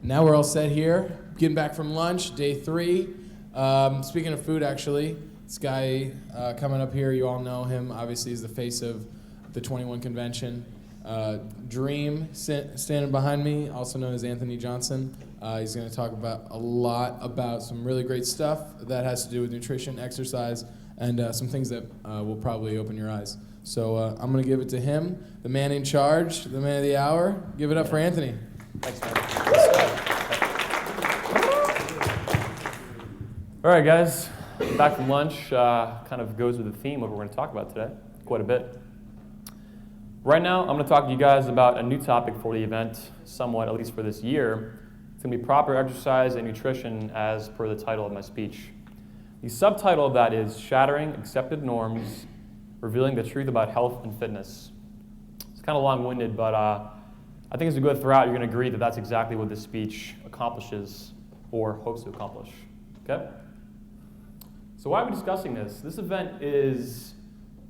Now we're all set here. Getting back from lunch, day 3. Speaking of food, actually, this guy coming up here, you all know him. Obviously, he's the face of the 21 convention. Dream, standing behind me, also known as Anthony Johnson. He's going to talk about a lot about some really great stuff that has to do with nutrition, exercise, and some things that will probably open your eyes. So I'm going to give it to him, the man in charge, the man of the hour. Give it up for Anthony. Thanks, man. All right, guys, back from lunch. Kind of goes with the theme of what we're going to talk about today, quite a bit. Right now, I'm going to talk to you guys about a new topic for the event, somewhat, at least for this year. It's going to be proper exercise and nutrition as per the title of my speech. The subtitle of that is Shattering Accepted Norms, Revealing the Truth About Health and Fitness. It's kind of long-winded, but I think as we go throughout, you're going to agree that that's exactly what this speech accomplishes or hopes to accomplish. Okay? So why are we discussing this? This event is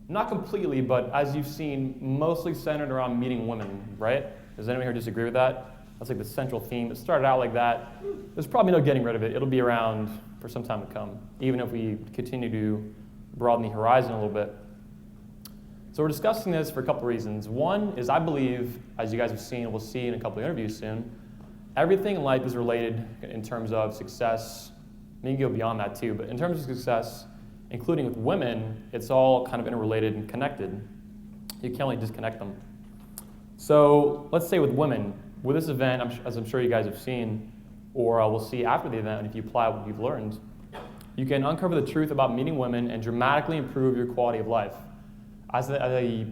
not completely, but as you've seen, mostly centered around meeting women, right? Does anyone here disagree with that? That's like the central theme. It started out like that. There's probably no getting rid of it. It'll be around for some time to come, even if we continue to broaden the horizon a little bit. So we're discussing this for a couple reasons. One is I believe, as you guys have seen, and we'll see in a couple of interviews soon, everything in life is related in terms of success. I mean, you can go beyond that too, but in terms of success, including with women, it's all kind of interrelated and connected. You can't really disconnect them. So let's say with women, with this event, as I'm sure you guys have seen, or we'll see after the event, if you apply what you've learned, you can uncover the truth about meeting women and dramatically improve your quality of life. I'm a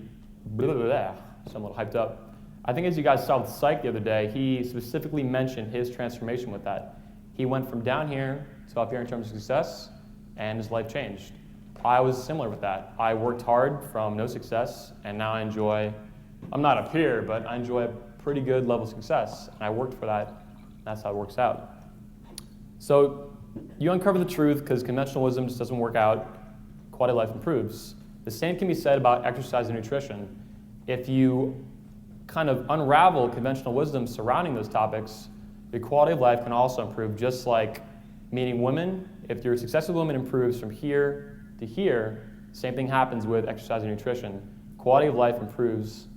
little hyped up. I think as you guys saw with Psych the other day, he specifically mentioned his transformation with that. He went from down here to up here in terms of success, and his life changed. I was similar with that. I worked hard from no success, and now I enjoy, I'm not up here, but I enjoy a pretty good level of success, and I worked for that, and that's how it works out. So you uncover the truth because conventional wisdom just doesn't work out, quality of life improves. The same can be said about exercise and nutrition. If you kind of unravel conventional wisdom surrounding those topics, your quality of life can also improve, just like meeting women. If your success with women improves from here to here, same thing happens with exercise and nutrition. Quality of life improves,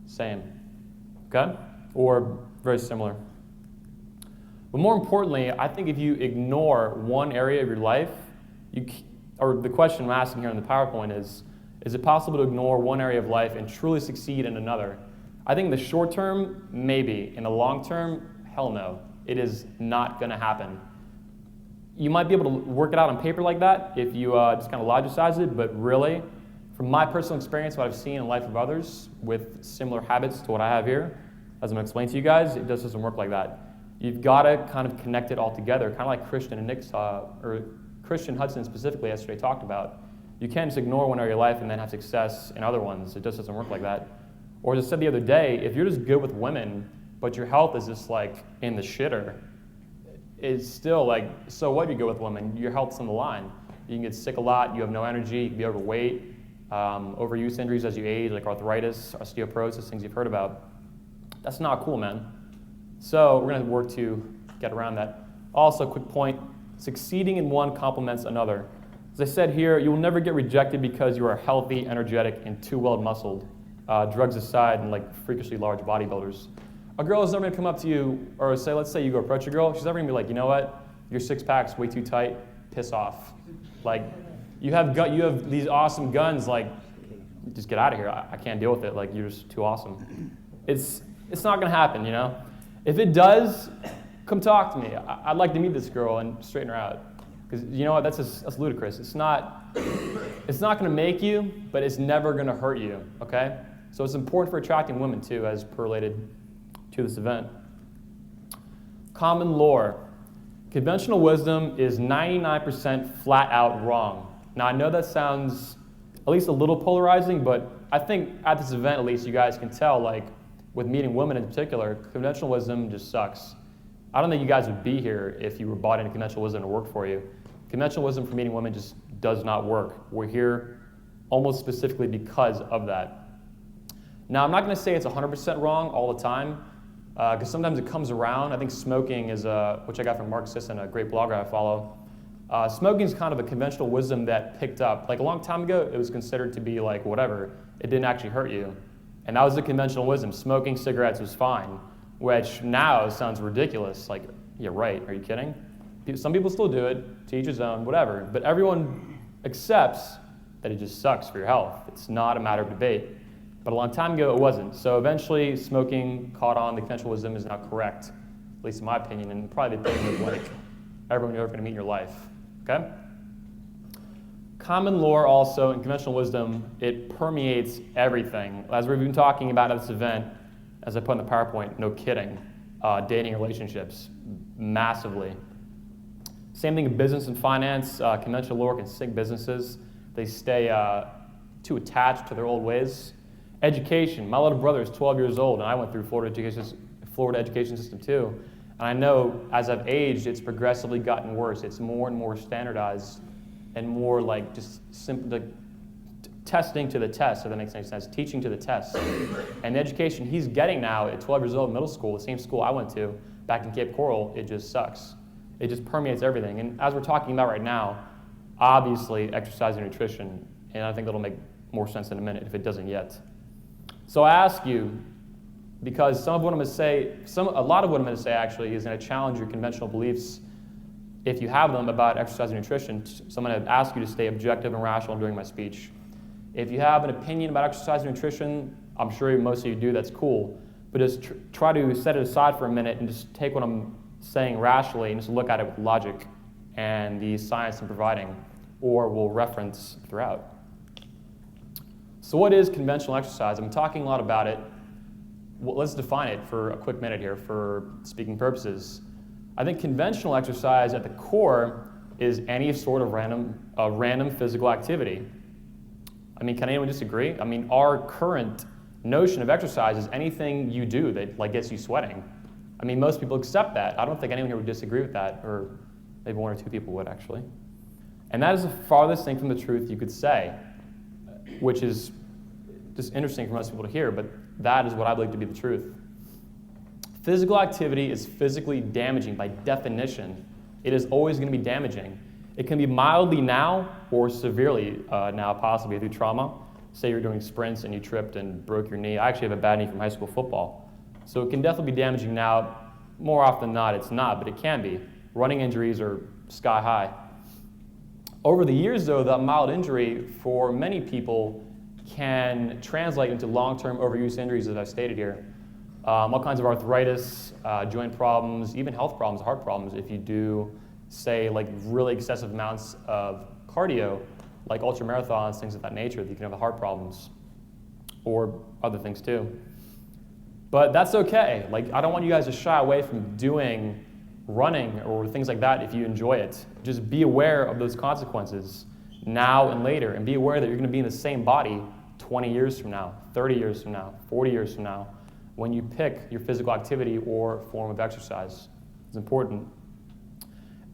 same, okay? Or very similar. But more importantly, I think if you ignore one area of your life, or the question I'm asking here in the PowerPoint is it possible to ignore one area of life and truly succeed in another? I think in the short term, maybe. In the long term, hell no. It is not going to happen. You might be able to work it out on paper like that if you just kind of logicize it, but really, from my personal experience, what I've seen in the life of others with similar habits to what I have here, as I'm going to explain to you guys, it just doesn't work like that. You've got to kind of connect it all together, kind of like Christian and Nick saw, or Christian Hudson specifically yesterday talked about. You can't just ignore one area of your life and then have success in other ones. It just doesn't work like that. Or as I said the other day, if you're just good with women, but your health is just like in the shitter, it's still like, so what you go with women? Your health's on the line. You can get sick a lot, you have no energy, you can be overweight, overuse injuries as you age, like arthritis, osteoporosis, things you've heard about. That's not cool, man. So we're gonna work to get around that. Also, quick point, succeeding in one complements another. As I said here, you will never get rejected because you are healthy, energetic, and too well-muscled. Drugs aside, and like freakishly large bodybuilders. A girl is never gonna come up to you, or say, let's say you go approach a girl, she's never gonna be like, you know what, your six-pack's way too tight, piss off. Like, you have these awesome guns, like, just get out of here, I can't deal with it, like, you're just too awesome. It's not gonna happen, you know? If it does, come talk to me. I'd like to meet this girl and straighten her out. Because you know what, that's ludicrous. It's not gonna make you, but it's never gonna hurt you, okay? So it's important for attracting women too, as related to this event. Common lore. Conventional wisdom is 99% flat out wrong. Now I know that sounds at least a little polarizing, but I think at this event at least you guys can tell, like with meeting women in particular, conventional wisdom just sucks. I don't think you guys would be here if you were bought into conventional wisdom to work for you. Conventional wisdom for meeting women just does not work. We're here almost specifically because of that. Now I'm not gonna say it's 100% wrong all the time, because sometimes it comes around. I think smoking is, which I got from Mark Sisson, a great blogger I follow. Smoking is kind of a conventional wisdom that picked up. Like a long time ago, it was considered to be like whatever. It didn't actually hurt you. And that was the conventional wisdom. Smoking cigarettes was fine, which now sounds ridiculous. Like, yeah, right, are you kidding? Some people still do it, to each his own, whatever. But everyone accepts that it just sucks for your health. It's not a matter of debate. But a long time ago, it wasn't. So eventually, smoking caught on. The conventional wisdom is now correct, at least in my opinion, and probably the opinion of like everyone you're ever going to meet in your life. Okay? Common lore also, and conventional wisdom, it permeates everything. As we've been talking about at this event, as I put in the PowerPoint, no kidding, dating relationships, massively. Same thing in business and finance. Conventional lore can sink businesses. They stay too attached to their old ways. Education. My little brother is 12 years old, and I went through Florida education system too. And I know as I've aged, it's progressively gotten worse. It's more and more standardized and more like just simply like testing to the test, if that makes any sense, teaching to the test. And the education he's getting now at 12 years old in middle school, the same school I went to back in Cape Coral, it just sucks. It just permeates everything. And as we're talking about right now, obviously exercise and nutrition, and I think that'll make more sense in a minute if it doesn't yet. So I ask you, because a lot of what I'm going to say actually is going to challenge your conventional beliefs if you have them about exercise and nutrition. So I'm going to ask you to stay objective and rational during my speech. If you have an opinion about exercise and nutrition, I'm sure most of you do, that's cool. But just try to set it aside for a minute and just take what I'm saying rationally and just look at it with logic and the science I'm providing, or we'll reference throughout. So what is conventional exercise? I'm talking a lot about it. Well, let's define it for a quick minute here for speaking purposes. I think conventional exercise at the core is any sort of random physical activity. I mean, can anyone disagree? I mean, our current notion of exercise is anything you do that like gets you sweating. I mean, most people accept that. I don't think anyone here would disagree with that, or maybe one or two people would actually. And that is the farthest thing from the truth you could say, which is just interesting for most people to hear, but that is what I believe to be the truth. Physical activity is physically damaging by definition. It is always going to be damaging. It can be mildly now or severely now, possibly through trauma. Say you're doing sprints and you tripped and broke your knee. I actually have a bad knee from high school football. So it can definitely be damaging now. More often than not, it's not, but it can be. Running injuries are sky high. Over the years, though, that mild injury for many people can translate into long-term overuse injuries, as I've stated here. All kinds of arthritis, joint problems, even health problems, heart problems, if you do, say, like really excessive amounts of cardio, like ultramarathons, things of that nature, that you can have heart problems, or other things too. But that's okay. Like, I don't want you guys to shy away from doing running or things like that if you enjoy it. Just be aware of those consequences now and later, and be aware that you're going to be in the same body 20 years from now, 30 years from now, 40 years from now, when you pick your physical activity or form of exercise. It's important.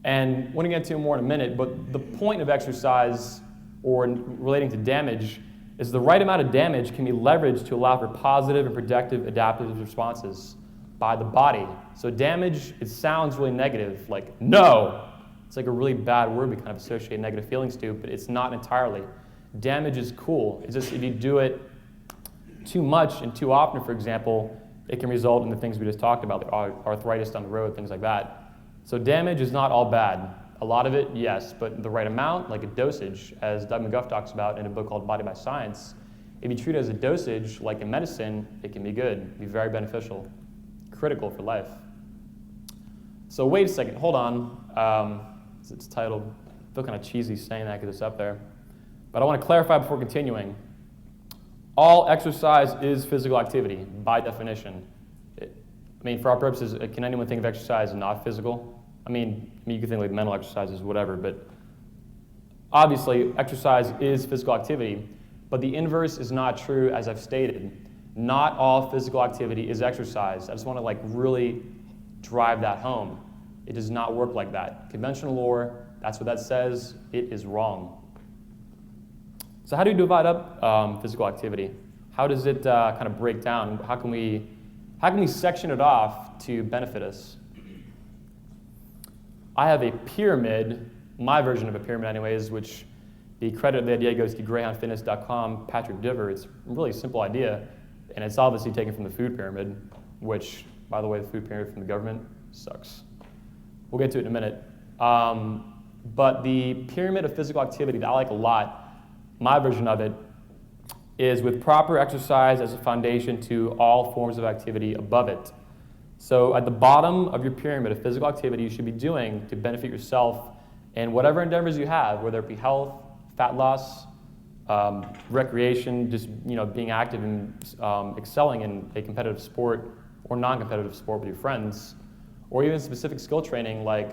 And we're going to get to it more in a minute, but the point of exercise, or relating to damage, is the right amount of damage can be leveraged to allow for positive and protective adaptive responses by the body. So damage, it sounds really negative, like no. It's like a really bad word we kind of associate negative feelings to, but it's not entirely. Damage is cool. It's just if you do it too much and too often, for example, it can result in the things we just talked about, like arthritis down the road, things like that. So damage is not all bad. A lot of it, yes, but the right amount, like a dosage, as Doug McGuff talks about in a book called Body by Science, if you treat it as a dosage, like in medicine, it can be good, be very beneficial, critical for life. So wait a second, hold on. It's titled, I feel kind of cheesy saying that because it's up there. But I want to clarify before continuing. All exercise is physical activity, by definition. For our purposes, can anyone think of exercise as not physical? I mean, you can think like mental exercises, whatever, but obviously exercise is physical activity, but the inverse is not true, as I've stated. Not all physical activity is exercise. I just want to really drive that home. It does not work like that. Conventional lore, that's what that says. It is wrong. So how do we divide up physical activity? How does it kind of break down? How can we How can we section it off to benefit us? I have a pyramid, my version of a pyramid anyways, which the credit of the idea goes to greyhoundfitness.com, Patrick Diver. It's a really simple idea, and it's obviously taken from the food pyramid, which, by the way, the food pyramid from the government sucks. We'll get to it in a minute. But the pyramid of physical activity that I like a lot, my version of it, is with proper exercise as a foundation to all forms of activity above it. So at the bottom of your pyramid of physical activity you should be doing to benefit yourself in whatever endeavors you have, whether it be health, fat loss, recreation, just being active and excelling in a competitive sport or non-competitive sport with your friends, or even specific skill training like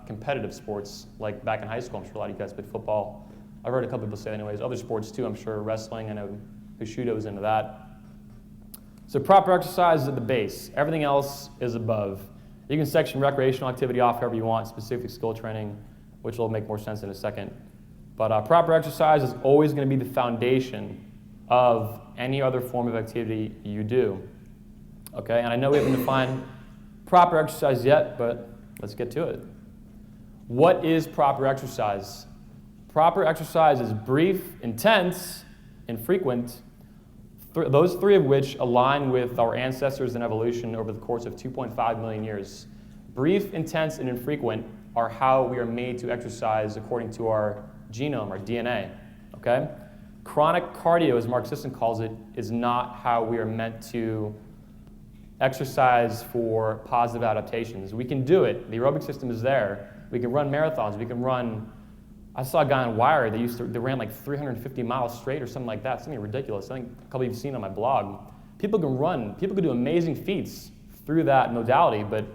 competitive sports, like back in high school. I'm sure a lot of you guys played football. I've heard a couple people say anyways. Other sports too, I'm sure. Wrestling, I know Bushido was into that. So proper exercise is at the base. Everything else is above. You can section recreational activity off however you want, specific skill training, which will make more sense in a second. But proper exercise is always going to be the foundation of any other form of activity you do. Okay, and I know we haven't defined proper exercise yet, but let's get to it. What is proper exercise? Proper exercise is brief, intense, and frequent, those three of which align with our ancestors and evolution over the course of 2.5 million years. Brief, intense, and infrequent are how we are made to exercise according to our genome, our DNA, okay? Chronic cardio, as Mark Sisson calls it, is not how we are meant to exercise for positive adaptations. We can do it. The aerobic system is there. We can run marathons. We can run. I saw a guy on Wire that ran like 350 miles straight or something like that, something ridiculous. I think a couple of you have seen on my blog. People can run. People can do amazing feats through that modality, but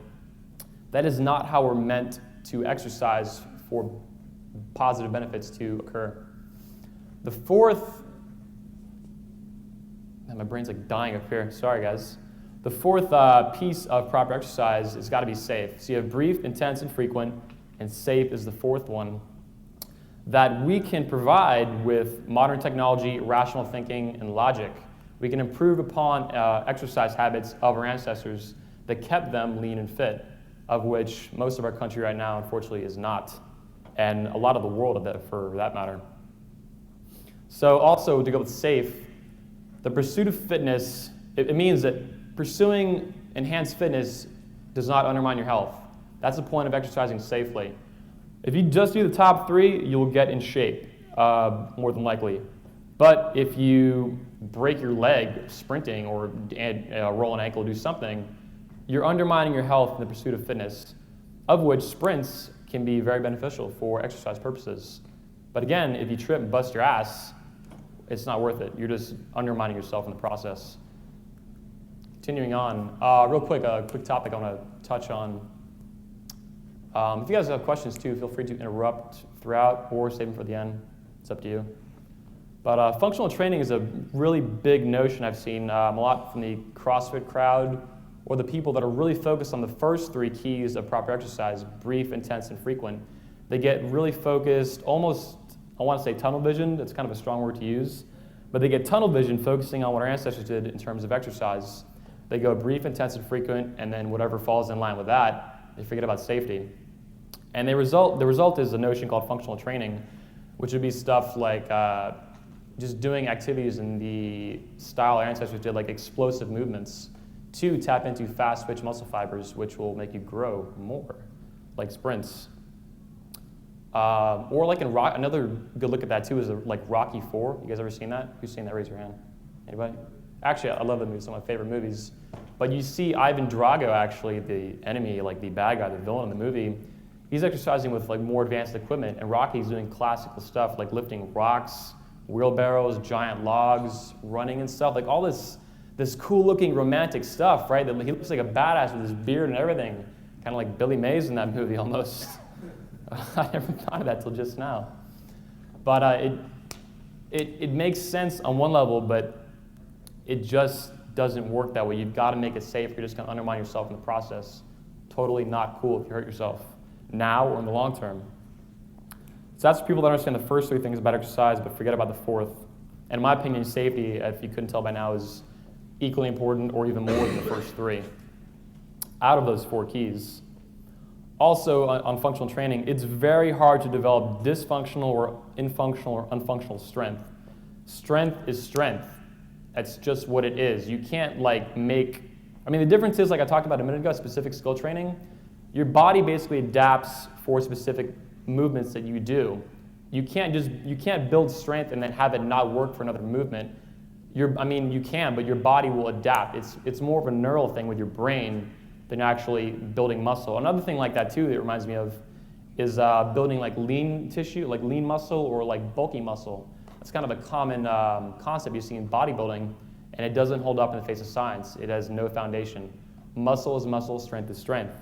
that is not how we're meant to exercise for positive benefits to occur. The fourth, my brain's like dying up here. Sorry, guys. The fourth piece of proper exercise has got to be safe. So you have brief, intense, and frequent, and safe is the fourth one that we can provide with modern technology, rational thinking, and logic. We can improve upon exercise habits of our ancestors that kept them lean and fit, of which most of our country right now, unfortunately, is not, and a lot of the world, for that matter. So also, to go with safe, the pursuit of fitness, it means that pursuing enhanced fitness does not undermine your health. That's the point of exercising safely. If you just do the top three, you'll get in shape, more than likely. But if you break your leg sprinting or roll an ankle, do something, you're undermining your health in the pursuit of fitness, of which sprints can be very beneficial for exercise purposes. But again, if you trip and bust your ass, it's not worth it. You're just undermining yourself in the process. Continuing on, real quick, a quick topic I want to touch on. If you guys have questions too, feel free to interrupt throughout or save them for the end. It's up to you. But functional training is a really big notion I've seen a lot from the CrossFit crowd or the people that are really focused on the first three keys of proper exercise, brief, intense, and frequent. They get really focused, almost, I want to say tunnel vision, that's kind of a strong word to use, but they get tunnel vision focusing on what our ancestors did in terms of exercise. They go brief, intense, and frequent, and then whatever falls in line with that, they forget about safety. And the result is a notion called functional training, which would be stuff like just doing activities in the style our ancestors did, like explosive movements, to tap into fast twitch muscle fibers, which will make you grow more, like sprints. Or like in another good look at that too is like Rocky IV. You guys ever seen that? Who's seen that? Raise your hand. Anybody? Actually, I love that movie. It's one of my favorite movies. But you see Ivan Drago, actually, the enemy, like the bad guy, the villain in the movie. He's exercising with like more advanced equipment, and Rocky's doing classical stuff like lifting rocks, wheelbarrows, giant logs, running and stuff, like all this cool-looking romantic stuff, right? That he looks like a badass with his beard and everything, kind of like Billy Mays in that movie almost. I never thought of that till just now. But it makes sense on one level, but it just doesn't work that way. You've got to make it safe. You're just going to undermine yourself in the process. Totally not cool if you hurt yourself now or in the long term. So that's for people that understand the first three things about exercise, but forget about the fourth. And in my opinion, safety, if you couldn't tell by now, is equally important or even more than the first three out of those 4 keys. Also, on functional training, it's very hard to develop dysfunctional or infunctional or unfunctional strength. Strength is strength. That's just what it is. You can't the difference is, like I talked about a minute ago, specific skill training. Your body basically adapts for specific movements that you do. You can't build strength and then have it not work for another movement. You can, but your body will adapt. It's more of a neural thing with your brain than actually building muscle. Another thing like that too that it reminds me of is building like lean tissue, like lean muscle or like bulky muscle. That's kind of a common concept you see in bodybuilding, and it doesn't hold up in the face of science. It has no foundation. Muscle is muscle, strength is strength.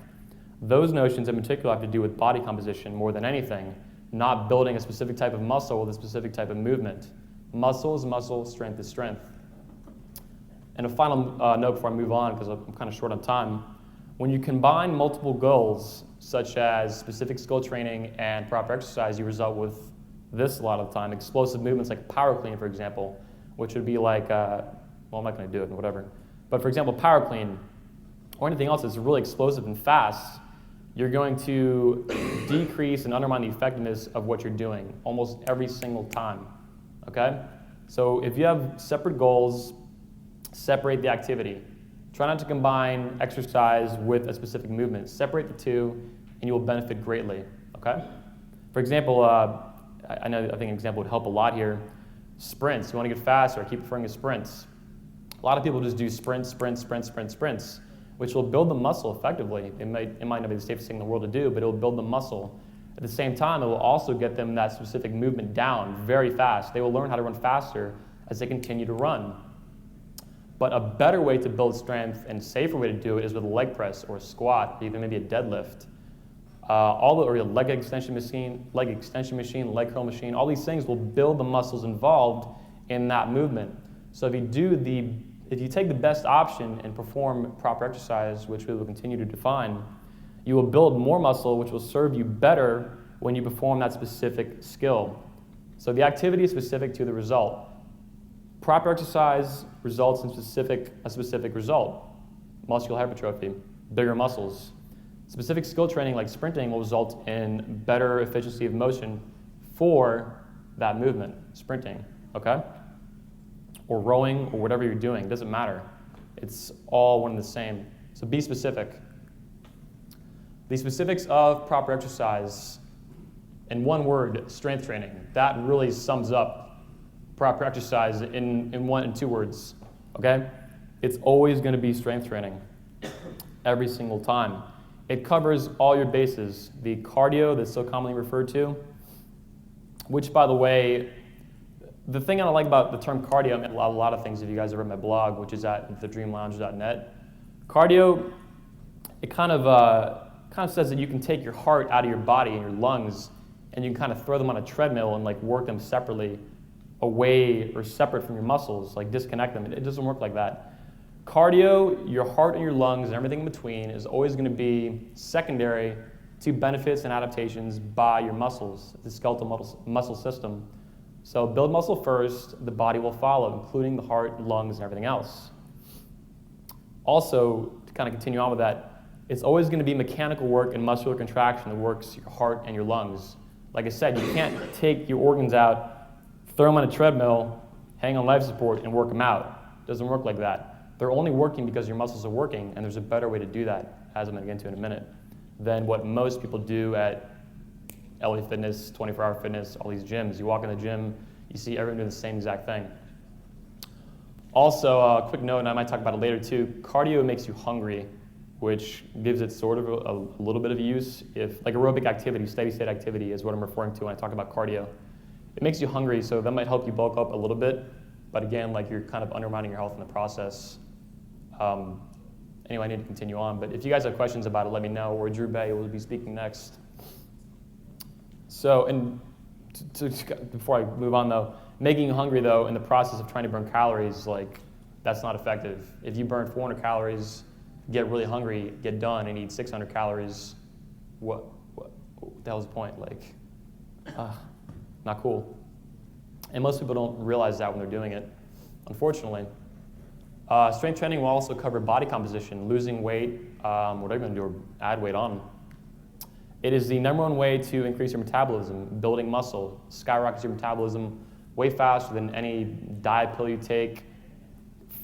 Those notions in particular have to do with body composition more than anything, not building a specific type of muscle with a specific type of movement. Muscle is muscle, strength is strength. And a final note before I move on, because I'm kind of short on time, when you combine multiple goals, such as specific skill training and proper exercise, you result with this a lot of the time, explosive movements like power clean, for example, which would be like, I'm not going to do it, whatever. But for example, power clean, or anything else that's really explosive and fast, you're going to decrease and undermine the effectiveness of what you're doing almost every single time, okay? So if you have separate goals, separate the activity. Try not to combine exercise with a specific movement. Separate the two, and you will benefit greatly, okay? For example, I think an example would help a lot here. Sprints, you want to get faster, I keep referring to sprints. A lot of people just do sprints, which will build the muscle effectively. It might not be the safest thing in the world to do, but it will build the muscle. At the same time, it will also get them that specific movement down very fast. They will learn how to run faster as they continue to run. But a better way to build strength and safer way to do it is with a leg press or a squat, or even maybe a deadlift. Or a leg extension machine, leg curl machine, all these things will build the muscles involved in that movement. So if you take the best option and perform proper exercise, which we will continue to define, you will build more muscle, which will serve you better when you perform that specific skill. So the activity is specific to the result. Proper exercise results in a specific result. Muscular hypertrophy, bigger muscles. Specific skill training like sprinting will result in better efficiency of motion for that movement, sprinting, okay? Or rowing or whatever you're doing, it doesn't matter. It's all one and the same. So be specific. The specifics of proper exercise, in one word, strength training. That really sums up proper exercise in 1 and 2 words, okay? It's always going to be strength training every single time. It covers all your bases. The cardio that's so commonly referred to, which, by the way, the thing I like about the term cardio, I mean, a lot of things if you guys have read my blog, which is at thedreamlounge.net. Cardio, it kind of says that you can take your heart out of your body and your lungs, and you can kind of throw them on a treadmill and like work them separately, away or separate from your muscles, like disconnect them. It doesn't work like that. Cardio, your heart and your lungs and everything in between is always going to be secondary to benefits and adaptations by your muscles, the skeletal muscle system. So build muscle first, the body will follow, including the heart, lungs, and everything else. Also, to kind of continue on with that, it's always going to be mechanical work and muscular contraction that works your heart and your lungs. Like I said, you can't take your organs out, throw them on a treadmill, hang on life support, and work them out. It doesn't work like that. They're only working because your muscles are working, and there's a better way to do that, as I'm going to get into in a minute, than what most people do at LA Fitness, 24-hour fitness, all these gyms. You walk in the gym, you see everyone doing the same exact thing. Also, a quick note, and I might talk about it later too, cardio makes you hungry, which gives it sort of a little bit of use. If like aerobic activity, steady state activity is what I'm referring to when I talk about cardio. It makes you hungry, so that might help you bulk up a little bit, but again, like you're kind of undermining your health in the process. Anyway, I need to continue on, but if you guys have questions about it, let me know, or Drew Bay will be speaking next. So, and before I move on though, making you hungry though in the process of trying to burn calories, like that's not effective. If you burn 400 calories, get really hungry, get done, and eat 600 calories, what the hell's the point? Like, not cool. And most people don't realize that when they're doing it, unfortunately. Strength training will also cover body composition, losing weight, whatever you're going to do, or add weight on. It is the number one way to increase your metabolism, building muscle, skyrockets your metabolism way faster than any diet pill you take,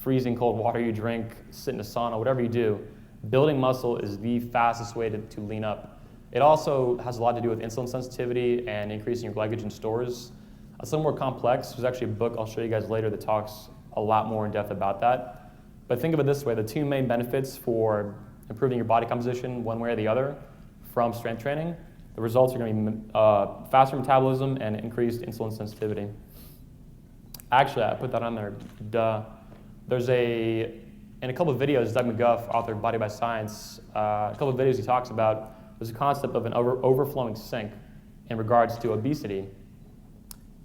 freezing cold water you drink, sit in a sauna, whatever you do. Building muscle is the fastest way to lean up. It also has a lot to do with insulin sensitivity and increasing your glycogen stores. It's a little more complex. There's actually a book I'll show you guys later that talks a lot more in depth about that. But think of it this way, the two main benefits for improving your body composition one way or the other from strength training, the results are going to be faster metabolism and increased insulin sensitivity. Actually, I put that on there, duh. There's in a couple of videos, Doug McGuff, author of Body by Science, a couple of videos he talks about, there's a concept of an overflowing sink in regards to obesity.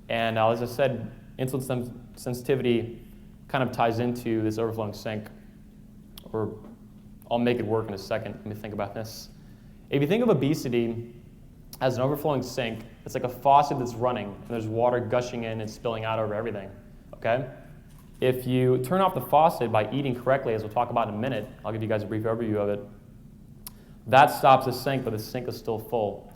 And as I said, insulin sensitivity kind of ties into this overflowing sink, or I'll make it work in a second. Let me think about this. If you think of obesity as an overflowing sink, it's like a faucet that's running, and there's water gushing in and spilling out over everything, okay? If you turn off the faucet by eating correctly, as we'll talk about in a minute, I'll give you guys a brief overview of it, that stops the sink, but the sink is still full.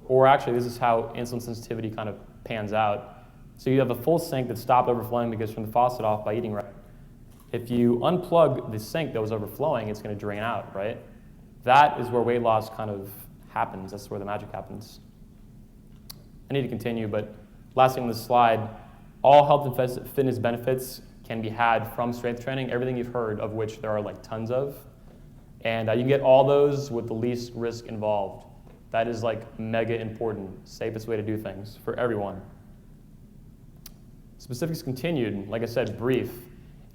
Or actually, this is how insulin sensitivity kind of pans out. So you have a full sink that stopped overflowing because you turned the faucet off by eating right. If you unplug the sink that was overflowing, it's going to drain out, right? That is where weight loss kind of happens. That's where the magic happens. I need to continue, but last thing on this slide, all health and fitness benefits can be had from strength training, everything you've heard, of which there are like tons of. And you can get all those with the least risk involved. That is like mega important, safest way to do things for everyone. Specifics continued, like I said, brief.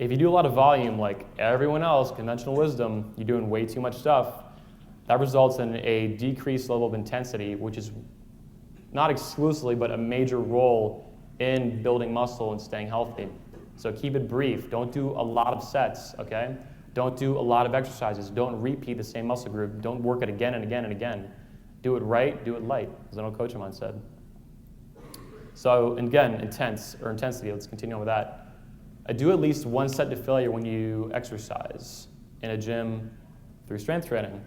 If you do a lot of volume, like everyone else, conventional wisdom, you're doing way too much stuff, that results in a decreased level of intensity, which is not exclusively, but a major role in building muscle and staying healthy. So keep it brief. Don't do a lot of sets, okay? Don't do a lot of exercises. Don't repeat the same muscle group. Don't work it again and again and again. Do it right, do it light, as an old coach of mine said. So again, intensity, let's continue on with that. Do at least one set to failure when you exercise in a gym through strength training.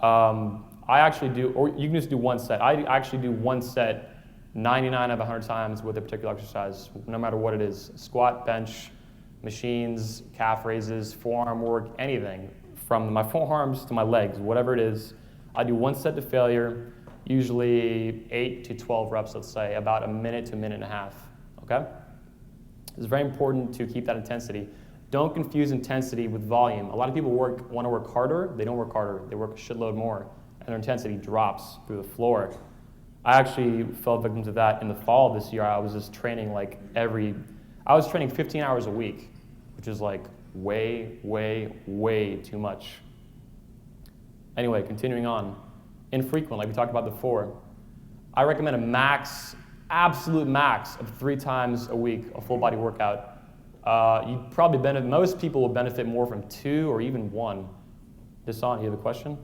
I actually do, or you can just do one set. I actually do one set 99 out of 100 times with a particular exercise, no matter what it is. Squat, bench, machines, calf raises, forearm work, anything. From my forearms to my legs, whatever it is. I do one set to failure, usually 8 to 12 reps, let's say, about a minute to a minute and a half, okay? It's very important to keep that intensity. Don't confuse intensity with volume. A lot of people want to work harder. They don't work harder. They work a shitload more, and their intensity drops through the floor. I actually fell victim to that in the fall of this year. I was just training I was training 15 hours a week, which is like way, way, way too much. Anyway, continuing on. Infrequent, like we talked about before. I recommend a max, absolute max of 3 times a week, a full body workout. You'd probably most people will benefit more from 2 or even 1. Desan, you have a question?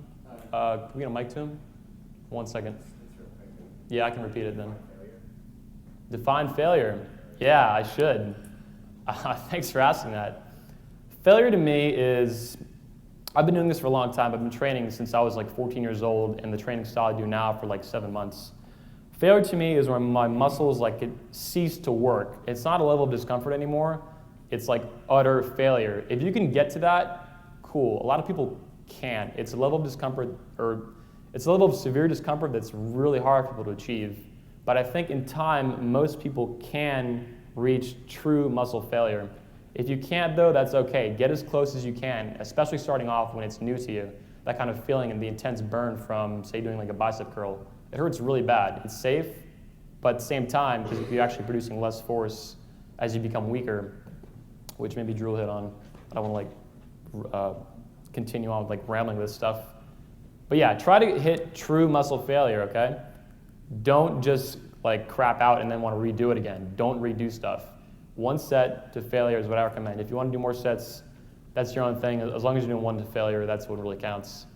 Can we get a mic to him? 1 second. Yeah, I can repeat it then. Define failure. Yeah, I should. Thanks for asking that. Failure to me is, I've been doing this for a long time. I've been training since I was like 14 years old, and the training style I do now for like 7 months. Failure to me is when my muscles cease to work. It's not a level of discomfort anymore. It's like utter failure. If you can get to that, cool. A lot of people can't. It's a level of discomfort, or it's a level of severe discomfort that's really hard for people to achieve. But I think in time, most people can reach true muscle failure. If you can't though, that's okay. Get as close as you can, especially starting off when it's new to you. That kind of feeling and the intense burn from, say, doing like a bicep curl. It hurts really bad. It's safe, but at the same time, because you're actually producing less force as you become weaker, which maybe Drew will hit on. I don't want to continue on with rambling this stuff. But yeah, try to hit true muscle failure, okay? Don't just crap out and then want to redo it again. Don't redo stuff. 1 set to failure is what I recommend. If you want to do more sets, that's your own thing. As long as you're doing 1 to failure, that's what really counts.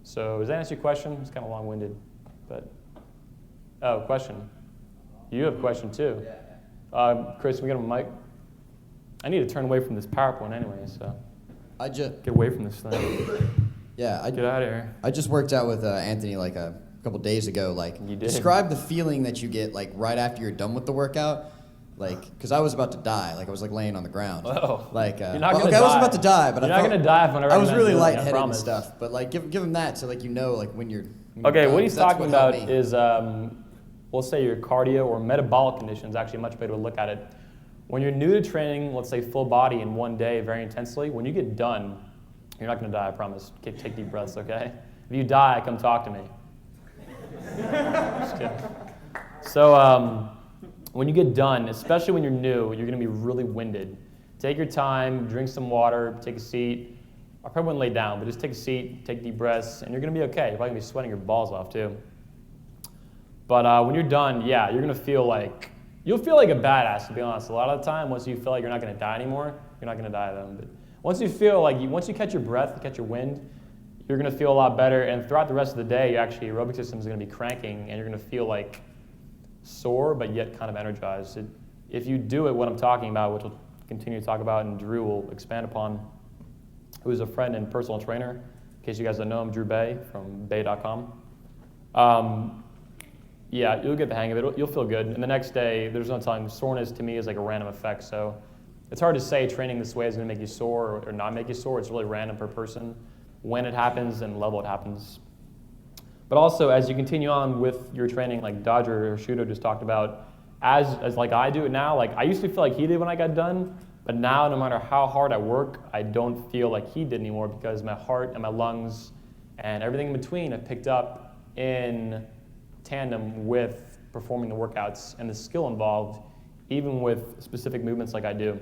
So does that answer your question? It's kind of long-winded, but. Oh, question. You have a question too. Chris, can we get him a mic? I need to turn away from this PowerPoint anyway, so get away from this thing. Yeah, Get out of here. I just worked out with Anthony like a couple days ago. Like, You did? describe the feeling that you get like right after you're done with the workout. Like, because I was about to die. Like, I was like laying on the ground. Whoa. Like, You're not gonna okay, die. I wasn't about to die, but You're I not felt, gonna die whenever I was really I lightheaded and promise. stuff. But like, give him that so like like when you're Okay, done, what he's 'cause that's talking what about helped me. is, we'll say your cardio or metabolic conditions, actually a much better way to look at it. When you're new to training, let's say full body in one day very intensely, when you get done, you're not going to die, I promise. Take deep breaths, okay? If you die, come talk to me. Just kidding. So when you get done, especially when you're new, you're going to be really winded. Take your time, drink some water, take a seat. I probably wouldn't lay down, but just take a seat, take deep breaths, and you're going to be okay. You're probably going to be sweating your balls off too. But when you're done, yeah, you're going to feel like, you'll feel like a badass, to be honest. A lot of the time, once you feel like you're not going to die anymore, you're not going to die then. But once you feel like, once you catch your breath, you catch your wind, you're going to feel a lot better. And throughout the rest of the day, your aerobic system is going to be cranking, and you're going to feel like sore, but yet kind of energized. If you do it, what I'm talking about, which we'll continue to talk about, and Drew will expand upon, who is a friend and personal trainer, in case you guys don't know him, Drew Bay from bay.com. Yeah, you'll get the hang of it. You'll feel good. And the next day, there's no telling. Soreness to me is like a random effect. So it's hard to say training this way is going to make you sore or not make you sore. It's really random per person when it happens and the level it happens. But also, as you continue on with your training, like Dodger or Shudo just talked about, as like I do it now, like I used to feel like he did when I got done, but now no matter how hard I work, I don't feel like he did anymore because my heart and my lungs and everything in between have picked up in tandem with performing the workouts and the skill involved, even with specific movements like I do,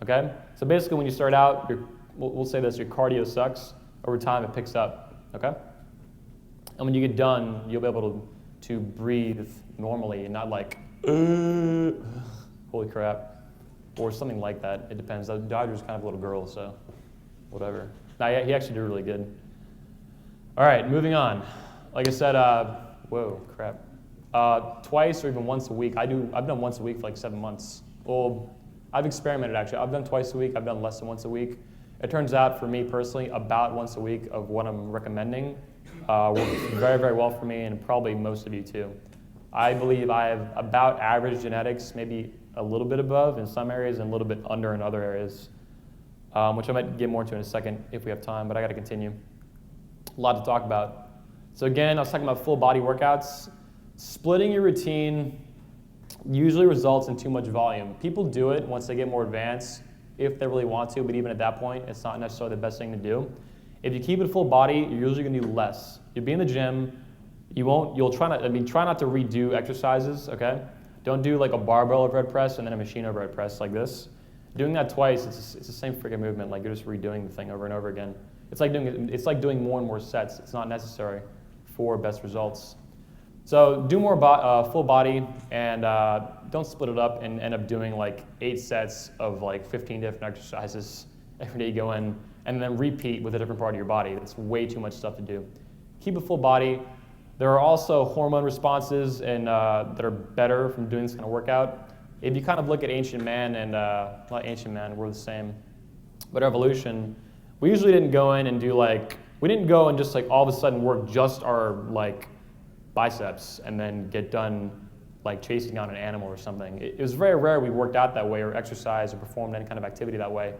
okay? So basically when you start out, we'll say this, your cardio sucks. Over time it picks up, okay? And when you get done, you'll be able to breathe normally and not like, holy crap, or something like that. It depends. The Dodger's kind of a little girl, so whatever. Nah, yeah, he actually did really good. All right, moving on. Like I said, whoa, crap. Twice or even once a week. I've done once a week for like 7 months. Well, I've experimented actually. I've done twice a week. I've done less than once a week. It turns out for me personally, about once a week of what I'm recommending works very, very well for me and probably most of you too. I believe I have about average genetics, maybe a little bit above in some areas and a little bit under in other areas, which I might get more to in a second if we have time, but I gotta continue. A lot to talk about. So again, I was talking about full body workouts. Splitting your routine usually results in too much volume. People do it once they get more advanced if they really want to, but even at that point, it's not necessarily the best thing to do. If you keep it full body, you're usually gonna do less. You'll be in the gym, you'll try not to redo exercises, okay? Don't do like a barbell overhead press and then a machine overhead press like this. Doing that twice, it's the same freaking movement, like you're just redoing the thing over and over again. It's like doing more and more sets. It's not necessary for best results. So do more full body and don't split it up and end up doing like 8 sets of like 15 different exercises every day you go in and then repeat with a different part of your body. That's way too much stuff to do. Keep it full body. There are also hormone responses and that are better from doing this kind of workout. If you kind of look at ancient man and, not ancient man, we're the same, but evolution, we usually didn't go in and do like, we didn't go and just like all of a sudden work just our like biceps and then get done like chasing down an animal or something. It was very rare we worked out that way or exercised or performed any kind of activity that way.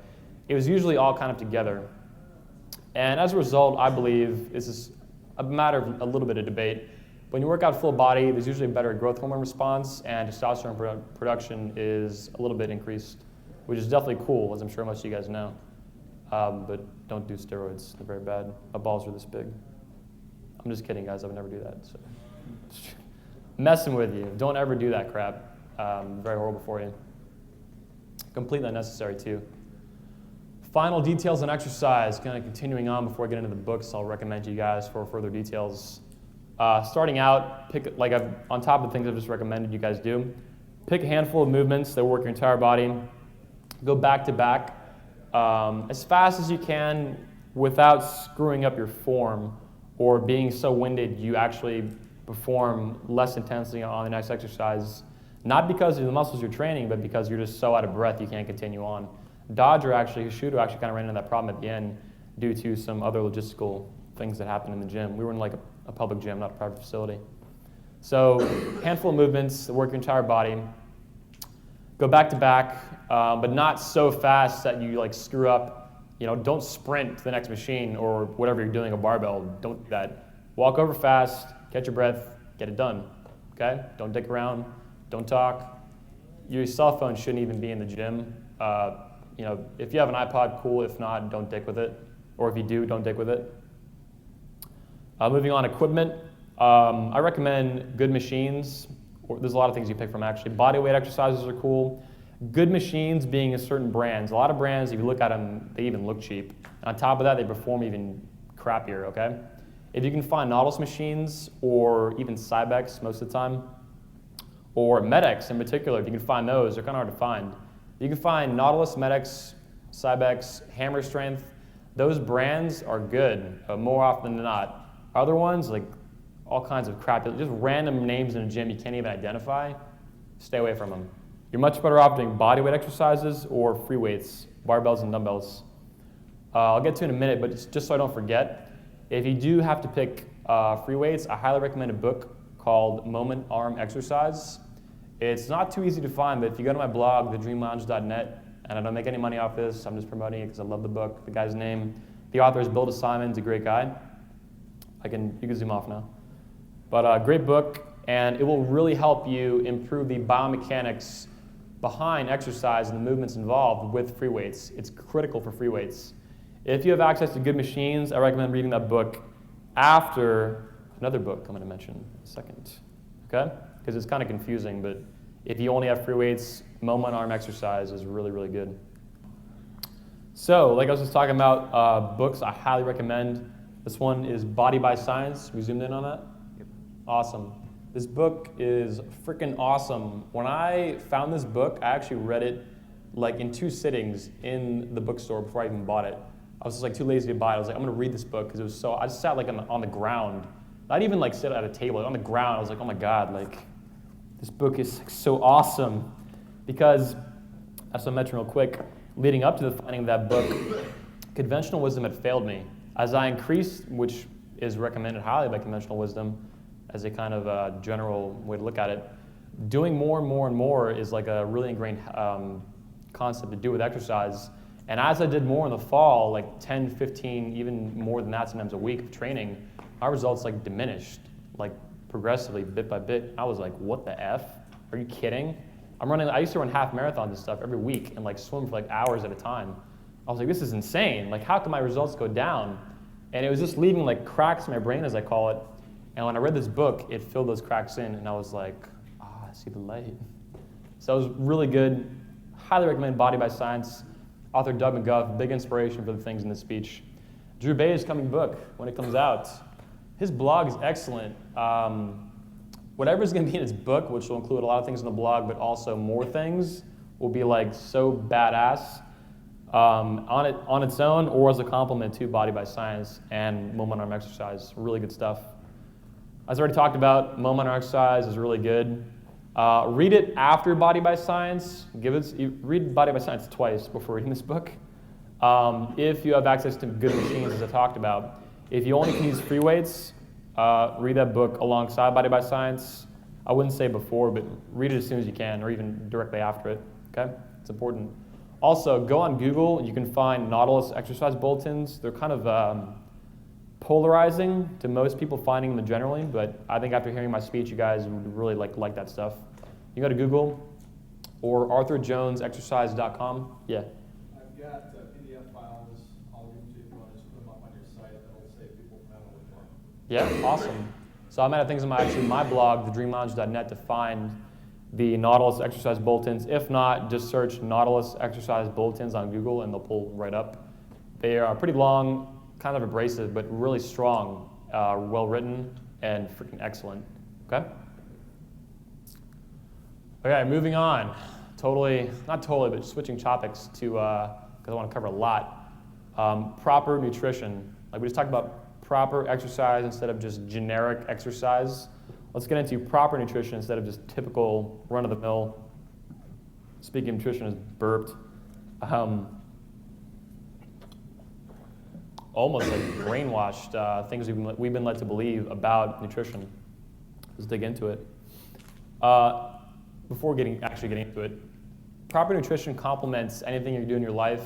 It was usually all kind of together. And as a result, I believe this is a matter of a little bit of debate. When you work out full body, there's usually a better growth hormone response and testosterone production is a little bit increased, which is definitely cool, as I'm sure most of you guys know. But don't do steroids, they're very bad. My balls are this big. I'm just kidding, guys, I would never do that. So. Messing with you, don't ever do that crap. Very horrible for you. Completely unnecessary too. Final details on exercise, kind of continuing on before I get into the books, I'll recommend you guys for further details. Starting out, on top of the things I've just recommended you guys do, pick a handful of movements that work your entire body, go back to back, as fast as you can without screwing up your form or being so winded you actually perform less intensely on the next exercise, not because of the muscles you're training, but because you're just so out of breath you can't continue on. Dodger actually, his shooter actually kind of ran into that problem at the end due to some other logistical things that happened in the gym. We were in like a public gym, not a private facility. So handful of movements that work your entire body. Go back to back, but not so fast that you like screw up. Don't sprint to the next machine or whatever you're doing, a barbell. Don't do that. Walk over fast, catch your breath, get it done. Okay? Don't dick around. Don't talk. Your cell phone shouldn't even be in the gym. If you have an iPod, cool. If not, don't dick with it. Or if you do, don't dick with it. Moving on, equipment. I recommend good machines. There's a lot of things you pick from, actually. Bodyweight exercises are cool. Good machines being a certain brands. A lot of brands, if you look at them, they even look cheap. And on top of that, they perform even crappier, okay? If you can find Nautilus machines or even Cybex most of the time, or Med-X in particular, if you can find those, they're kind of hard to find. You can find Nautilus, Med-X, Cybex, Hammer Strength. Those brands are good, more often than not. Other ones, like all kinds of crap, just random names in a gym you can't even identify, stay away from them. You're much better off doing bodyweight exercises or free weights, barbells and dumbbells. I'll get to it in a minute, but just so I don't forget, if you do have to pick free weights, I highly recommend a book called Moment Arm Exercise. It's not too easy to find, but if you go to my blog, thedreamlounge.net, and I don't make any money off this, I'm just promoting it because I love the book. The guy's name, the author is Bill Simon's a great guy. You can zoom off now. But great book, and it will really help you improve the biomechanics behind exercise and the movements involved with free weights. It's critical for free weights. If you have access to good machines, I recommend reading that book after another book I'm going to mention in a second, okay? Because it's kind of confusing, but if you only have free weights, Moment Arm Exercise is really, really good. So, like I was just talking about, books I highly recommend. This one is Body by Science. We zoomed in on that? Yep. Awesome. This book is freaking awesome. When I found this book, I actually read it like in 2 sittings in the bookstore before I even bought it. I was just like too lazy to buy it. I was like, I'm gonna read this book because it was so, I just sat like on the ground. Not even like sit at a table, like on the ground. I was like, oh my God, like this book is so awesome. Because, as I mentioned real quick, leading up to the finding of that book, conventional wisdom had failed me. As I increased, which is recommended highly by conventional wisdom, as a kind of general way to look at it, doing more and more and more is like a really ingrained concept to do with exercise. And as I did more in the fall, like 10, 15, even more than that, sometimes a week of training, my results like diminished, like progressively, bit by bit. I was like, what the F? Are you kidding? I used to run half marathons and stuff every week and like swim for like hours at a time. I was like, this is insane. Like, how can my results go down? And it was just leaving like cracks in my brain, as I call it. And when I read this book, it filled those cracks in, and I was like, I see the light. So it was really good. Highly recommend Body by Science. Author Doug McGuff, big inspiration for the things in this speech. Drew Bay's coming book, when it comes out, his blog is excellent. Whatever's going to be in his book, which will include a lot of things in the blog, but also more things, will be like so badass on its own or as a complement to Body by Science and Moment Arm Exercise. Really good stuff. As I already talked about, Moment Arm Exercise is really good. Read it after Body by Science. Read Body by Science twice before reading this book. If you have access to good machines, as I talked about. If you only can use free weights, read that book alongside Body by Science. I wouldn't say before, but read it as soon as you can, or even directly after it, okay? It's important. Also, go on Google. You can find Nautilus exercise bulletins. They're kind of polarizing to most people finding them generally, but I think after hearing my speech, you guys would really like that stuff. You go to Google or arthurjonesexercise.com. Yeah. I've got PDF files. I'll give them to you if you want to just put them up on your site. That'll save people from having to look for them. Yeah, awesome. So I'm out of things on my blog, thedreamlounge.net, to find the Nautilus exercise bulletins. If not, just search Nautilus exercise bulletins on Google and they'll pull right up. They are pretty long, kind of abrasive, but really strong, well written, and freaking excellent. Okay? Okay, moving on. Not totally, but switching topics to, because I want to cover a lot. Proper nutrition. Like we just talked about proper exercise instead of just generic exercise. Let's get into proper nutrition instead of just typical run-of-the-mill. Speaking of nutrition, is burped. almost like brainwashed things we've been led to believe about nutrition. Let's dig into it. Before actually getting into it, proper nutrition complements anything you do in your life,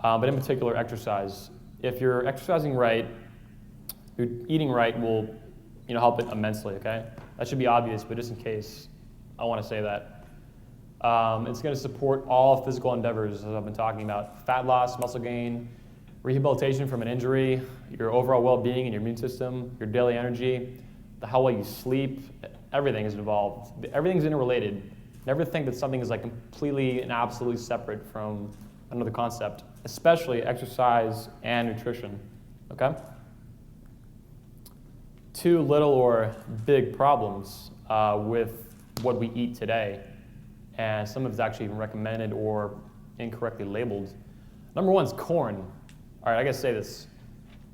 but in particular exercise. If you're exercising right, your eating right will help it immensely, okay? That should be obvious, but just in case, I want to say that. It's going to support all physical endeavors, as I've been talking about. Fat loss, muscle gain, rehabilitation from an injury, your overall well-being and your immune system, your daily energy, how well you sleep, everything is involved. Everything's interrelated. Never think that something is like completely and absolutely separate from another concept, especially exercise and nutrition, okay? Two little or big problems with what we eat today, and some of it's actually even recommended or incorrectly labeled. Number one is corn. All right, I gotta say this.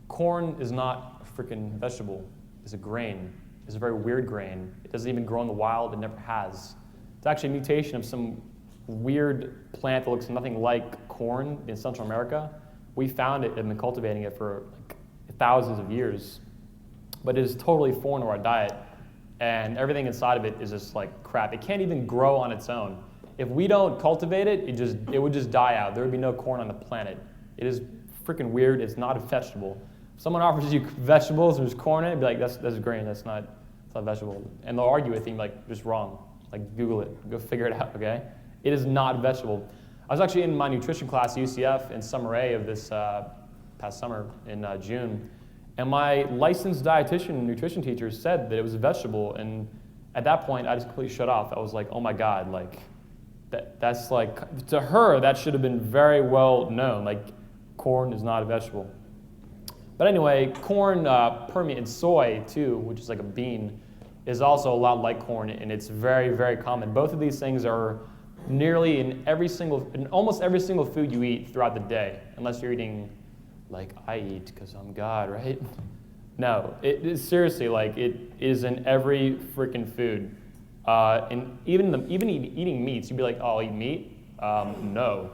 Corn is not a freaking vegetable. It's a grain. It's a very weird grain. It doesn't even grow in the wild. It never has. It's actually a mutation of some weird plant that looks nothing like corn in Central America. We found it and been cultivating it for like thousands of years, but it is totally foreign to our diet, and everything inside of it is just like crap. It can't even grow on its own. If we don't cultivate it, it would just die out. There would be no corn on the planet. It is freaking weird. It's not a vegetable. If someone offers you vegetables and there's corn in it, be like, that's grain. It's not a vegetable. And they'll argue with you like, just wrong. Like, Google it. Go figure it out, okay? It is not a vegetable. I was actually in my nutrition class at UCF in summer A of this past summer in June, and my licensed dietitian and nutrition teacher said that it was a vegetable, and at that point, I just completely shut off. I was like, oh my God, like, that's like, to her, that should have been very well known. Like, corn is not a vegetable. But anyway, corn and soy too, which is like a bean, is also a lot like corn, and it's very, very common. Both of these things are nearly in almost every single food you eat throughout the day, unless you're eating like I eat because I'm God, right? No, it is seriously, like, it is in every freaking food. And even eating meats, you'd be like, oh, I'll eat meat? No.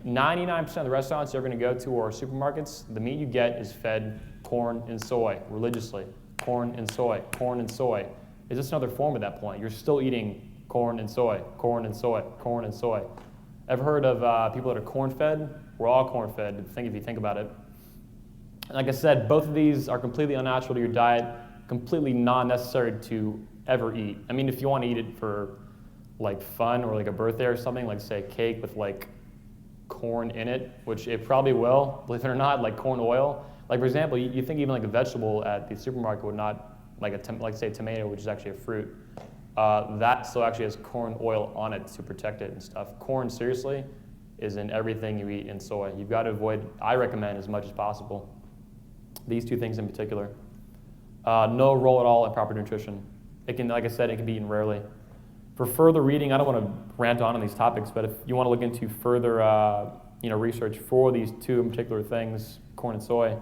99% of the restaurants you're going to go to or supermarkets, the meat you get is fed corn and soy religiously. Corn and soy, corn and soy. It's just another form at that point. You're still eating corn and soy, corn and soy, corn and soy. Ever heard of people that are corn-fed? We're all corn-fed, if you think about it. And like I said, both of these are completely unnatural to your diet, completely non-necessary to ever eat. I mean, if you want to eat it for like fun or like a birthday or something, like say cake with like corn in it, which it probably will, believe it or not, like corn oil. Like, for example, you think even like a vegetable at the supermarket would not, like say tomato, which is actually a fruit, that still actually has corn oil on it to protect it and stuff. Corn, seriously, is in everything you eat in soy. You've got to avoid, I recommend, as much as possible, these two things in particular. No role at all in proper nutrition. It can, like I said, it can be eaten rarely. For further reading, I don't want to rant on these topics, but if you want to look into further research for these two in particular things, corn and soy,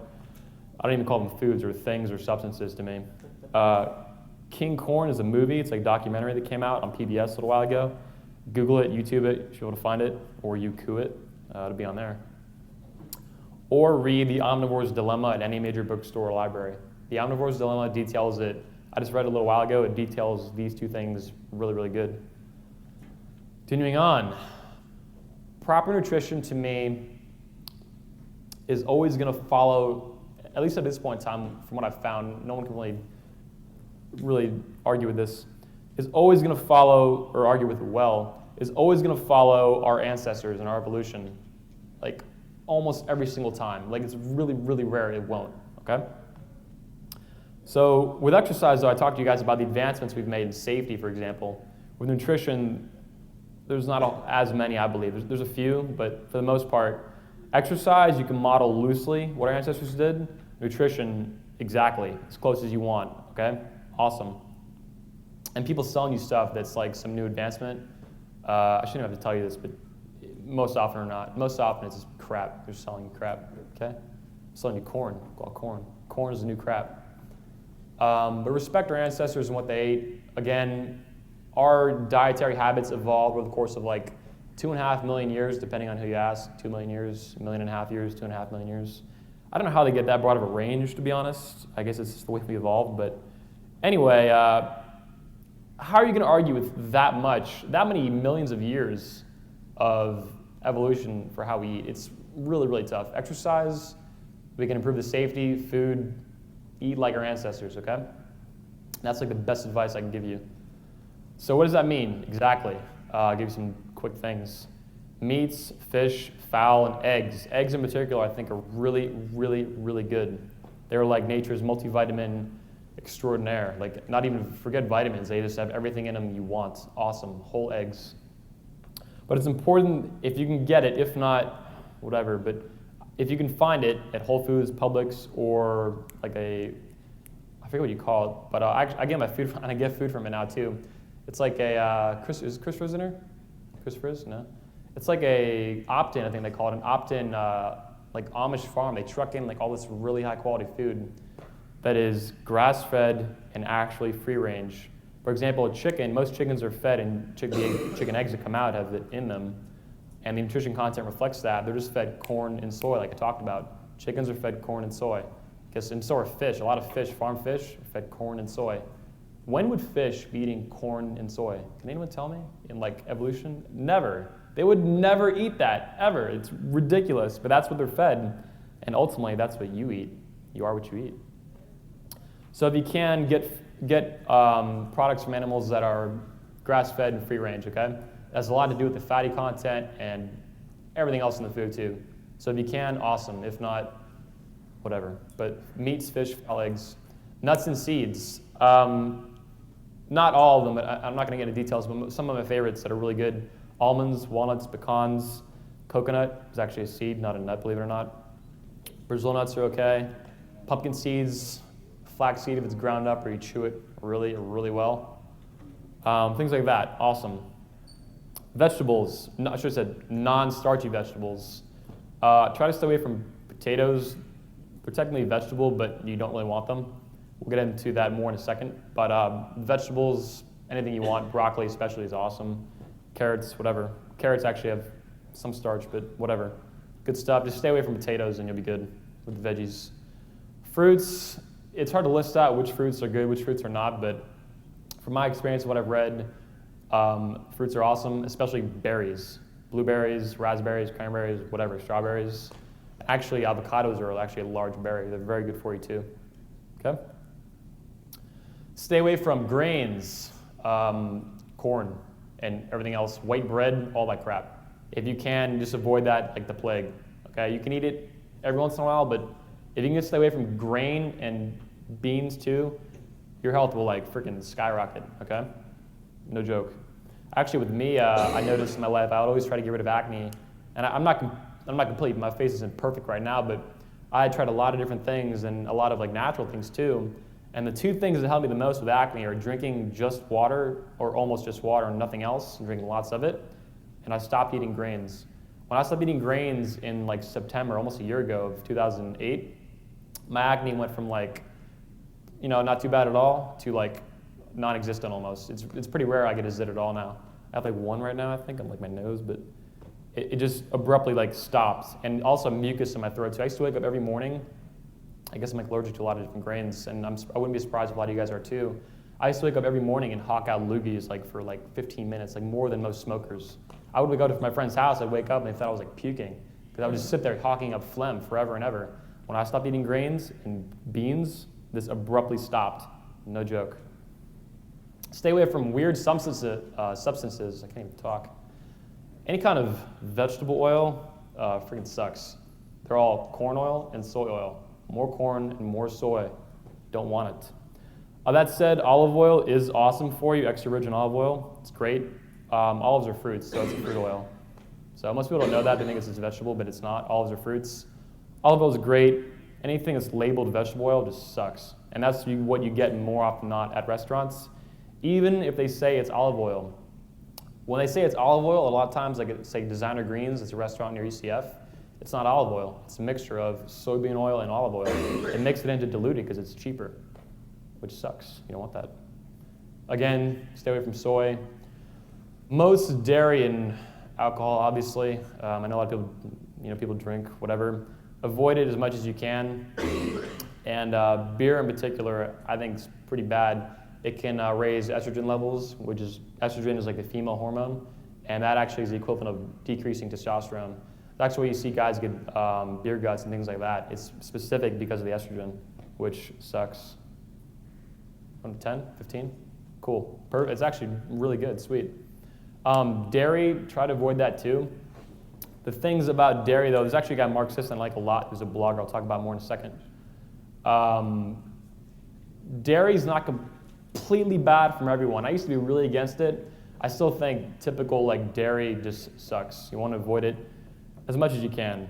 I don't even call them foods or things or substances to me. King Corn is a movie. It's like a documentary that came out on PBS a little while ago. Google it, YouTube it, if you're able to find it, or Youku it. It'll be on there. Or read The Omnivore's Dilemma at any major bookstore or library. The Omnivore's Dilemma details it. I just read it a little while ago. It details these two things really, really good. Continuing on. Proper nutrition, to me, is always going to follow, at least at this point in time, from what I've found, no one can really argue with this, is always going to follow, or argue with it well, is always going to follow our ancestors and our evolution, like almost every single time. Like, it's really, really rare it won't, okay? So with exercise, though, I talked to you guys about the advancements we've made in safety, for example. With nutrition, there's not as many, I believe. There's a few, but for the most part, exercise, you can model loosely what our ancestors did. Nutrition, exactly, as close as you want, okay? Awesome. And people selling you stuff that's like some new advancement, I shouldn't have to tell you this, but most often it's just crap. They're selling you crap, okay? Selling you corn, called corn. Corn is the new crap. But respect our ancestors and what they ate. Again, our dietary habits evolved over the course of like 2.5 million years, depending on who you ask. 2 million years, 1.5 million years, 2.5 million years. I don't know how they get that broad of a range, to be honest. I guess it's just the way we evolved. But anyway, how are you going to argue with that many millions of years of evolution for how we eat? It's really, really tough. Exercise, we can improve the safety, food, eat like our ancestors, okay? That's like the best advice I can give you. So what does that mean exactly? I'll give you some quick things. Meats, fish, fowl, and eggs. Eggs in particular, I think, are really, really, really good. They're like nature's multivitamin extraordinaire. Like, not even forget vitamins. They just have everything in them you want. Awesome. Whole eggs. But it's important if you can get it. If not, whatever. But if you can find it at Whole Foods, Publix, or like I forget what you call it. But I get my food. I get food from it now too. It's like a is Chris Frizz in there? Chris Frizz? No. It's like a opt-in. I think they call it an opt-in, like Amish farm. They truck in like all this really high quality food that is grass-fed and actually free range. For example, a chicken. Most chickens are fed, and chicken eggs that come out have it in them, and the nutrition content reflects that. They're just fed corn and soy, like I talked about. Chickens are fed corn and soy. And so are fish. A lot of fish, farm fish, are fed corn and soy. When would fish be eating corn and soy? Can anyone tell me? In like evolution? Never. They would never eat that, ever. It's ridiculous, but that's what they're fed. And ultimately, that's what you eat. You are what you eat. So if you can get products from animals that are grass-fed and free range, okay? That has a lot to do with the fatty content and everything else in the food too. So if you can, awesome. If not, whatever. But meats, fish, fowl, eggs, nuts and seeds. Not all of them, but I'm not going to get into details, but some of my favorites that are really good. Almonds, walnuts, pecans, coconut is actually a seed, not a nut, believe it or not. Brazil nuts are okay. Pumpkin seeds, flaxseed if it's ground up or you chew it really, really well. Things like that, awesome. Vegetables, I should have said non-starchy vegetables. Try to stay away from potatoes. They're technically a vegetable, but you don't really want them. We'll get into that more in a second. But vegetables, anything you want, broccoli especially is awesome. Carrots, whatever. Carrots actually have some starch, but whatever. Good stuff. Just stay away from potatoes and you'll be good with the veggies. Fruits, it's hard to list out which fruits are good, which fruits are not, but from my experience, what I've read, fruits are awesome, especially berries. Blueberries, raspberries, cranberries, whatever, strawberries. Actually, avocados are actually a large berry. They're very good for you too. Okay? Stay away from grains, corn, and everything else. White bread, all that crap. If you can, just avoid that like the plague. Okay? You can eat it every once in a while, but if you can just stay away from grain and beans too, your health will like freaking skyrocket. Okay? No joke. Actually, with me, I noticed in my life I would always try to get rid of acne, and I'm not complete. My face isn't perfect right now, but I tried a lot of different things and a lot of like natural things too. And the two things that help me the most with acne are drinking just water, or almost just water and nothing else, and drinking lots of it. And I stopped eating grains. When I stopped eating grains in like September, almost a year ago of 2008, my acne went from like, not too bad at all to like non-existent almost. It's pretty rare I get a zit at all now. I have like one right now, I think, on like my nose, but it just abruptly like stops. And also mucus in my throat too. I used to wake up every morning. I guess I'm like allergic to a lot of different grains, and I wouldn't be surprised if a lot of you guys are too. I used to wake up every morning and hawk out loogies like for like 15 minutes, like more than most smokers. I would go to my friend's house, I'd wake up and they thought I was like puking, because I would just sit there hawking up phlegm forever and ever. When I stopped eating grains and beans, this abruptly stopped. No joke. Stay away from weird substances. I can't even talk. Any kind of vegetable oil freaking sucks. They're all corn oil and soy oil. More corn and more soy. Don't want it. That said, olive oil is awesome for you, extra virgin olive oil. It's great. Olives are fruits, so it's a fruit oil. So most people don't know that. They think it's a vegetable, but it's not. Olives are fruits. Olive oil is great. Anything that's labeled vegetable oil just sucks. And that's what you get more often than not at restaurants. Even if they say it's olive oil. When they say it's olive oil, a lot of times, like say Designer Greens, it's a restaurant near UCF, it's not olive oil. It's a mixture of soybean oil and olive oil. It makes it into diluted because it's cheaper, which sucks. You don't want that. Again, stay away from soy. Most dairy and alcohol, obviously. I know a lot of people, people drink whatever. avoid it as much as you can. And beer in particular, I think is pretty bad. It can raise estrogen levels, which is, estrogen is like the female hormone, and that actually is the equivalent of decreasing testosterone. That's why you see guys get beer guts and things like that. It's specific because of the estrogen, which sucks. 1 to 10, 15? Cool. It's actually really good, sweet. Dairy, try to avoid that too. The things about dairy though, there's actually a guy, Mark Sisson, I like a lot, who's a blogger I'll talk about more in a second. Dairy is not completely bad from everyone. I used to be really against it. I still think typical like dairy just sucks. You want to avoid it as much as you can.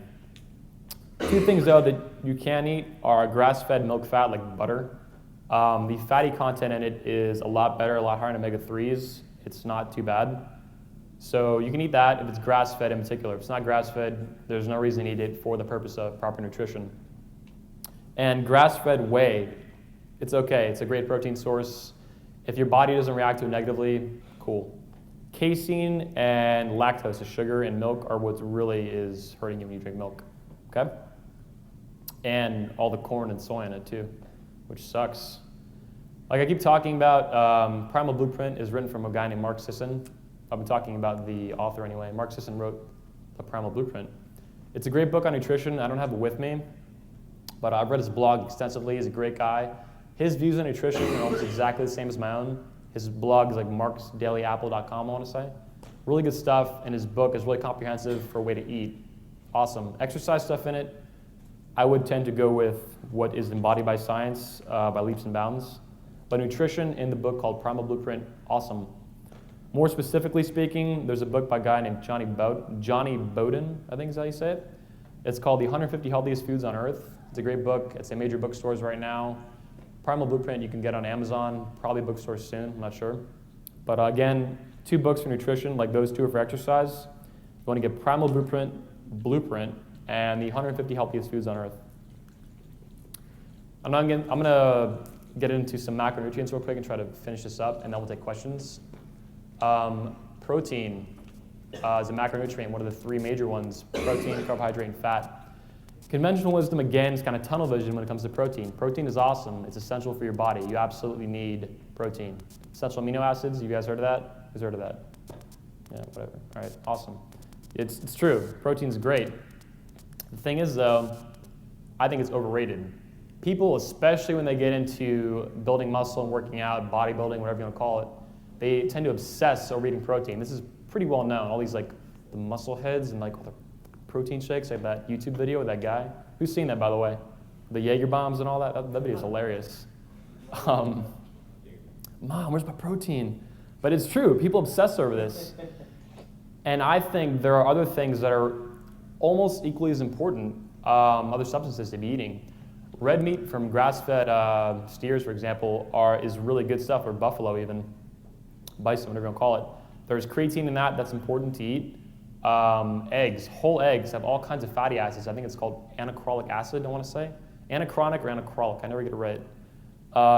2 things though that you can eat are grass-fed milk fat like butter. The fatty content in it is a lot better, a lot higher in omega-3s. It's not too bad. So you can eat that if it's grass-fed in particular. If it's not grass-fed, there's no reason to eat it for the purpose of proper nutrition. And grass-fed whey, it's okay. It's a great protein source. If your body doesn't react to it negatively, cool. Casein and lactose, the sugar in milk, are what really is hurting you when you drink milk, okay? And all the corn and soy in it too, which sucks. Like I keep talking about, Primal Blueprint is written from a guy named Mark Sisson. I've been talking about the author anyway. Mark Sisson wrote The Primal Blueprint. It's a great book on nutrition. I don't have it with me, but I've read his blog extensively. He's a great guy. His views on nutrition are almost exactly the same as my own. His blog is like marksdailyapple.com, I want to say. Really good stuff, and his book is really comprehensive for a way to eat. Awesome. Exercise stuff in it, I would tend to go with what is embodied by science by leaps and bounds. But nutrition in the book called Primal Blueprint, awesome. More specifically speaking, there's a book by a guy named Johnny Bowden, I think is how you say it. It's called The 150 Healthiest Foods on Earth. It's a great book. It's in major bookstores right now. Primal Blueprint you can get on Amazon, probably bookstores soon, I'm not sure. But again, 2 books for nutrition, like those 2 are for exercise. You want to get Primal Blueprint, and the 150 Healthiest Foods on Earth. I'm going to get into some macronutrients real quick and try to finish this up, and then we'll take questions. Protein is a macronutrient, one of the 3 major ones: protein, carbohydrate, and fat. Conventional wisdom, again, is kind of tunnel vision when it comes to protein. Protein is awesome. It's essential for your body. You absolutely need protein. Essential amino acids, you guys heard of that? Who's heard of that? Yeah, whatever. All right, awesome. It's true. Protein's great. The thing is, though, I think it's overrated. People, especially when they get into building muscle and working out, bodybuilding, whatever you want to call it, they tend to obsess over eating protein. This is pretty well known. All these like the muscle heads and like all the protein shakes, like that YouTube video with that guy. Who's seen that, by the way? The Jaeger bombs and all that? That video is hilarious. Mom, where's my protein? But it's true. People obsess over this. And I think there are other things that are almost equally as important, other substances to be eating. Red meat from grass-fed steers, for example, is really good stuff, or buffalo even, bison, whatever you want to call it. There's creatine in that. That's important to eat. Eggs, whole eggs have all kinds of fatty acids. I think it's called anacrylic acid, I want to say. Anachronic or anacrylic, I never get it right.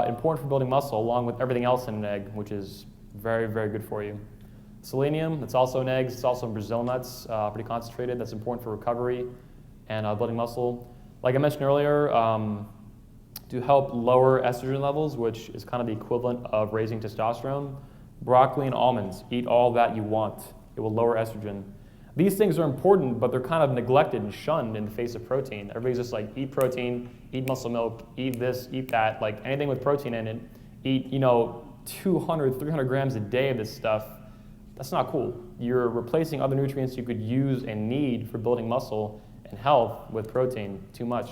Important for building muscle, along with everything else in an egg, which is very, very good for you. Selenium, it's also in eggs. It's also in Brazil nuts, pretty concentrated. That's important for recovery and building muscle. Like I mentioned earlier, to help lower estrogen levels, which is kind of the equivalent of raising testosterone, broccoli and almonds, eat all that you want. It will lower estrogen. These things are important, but they're kind of neglected and shunned in the face of protein. Everybody's just like, eat protein, eat muscle milk, eat this, eat that, like anything with protein in it. Eat, 200, 300 grams a day of this stuff. That's not cool. You're replacing other nutrients you could use and need for building muscle and health with protein too much.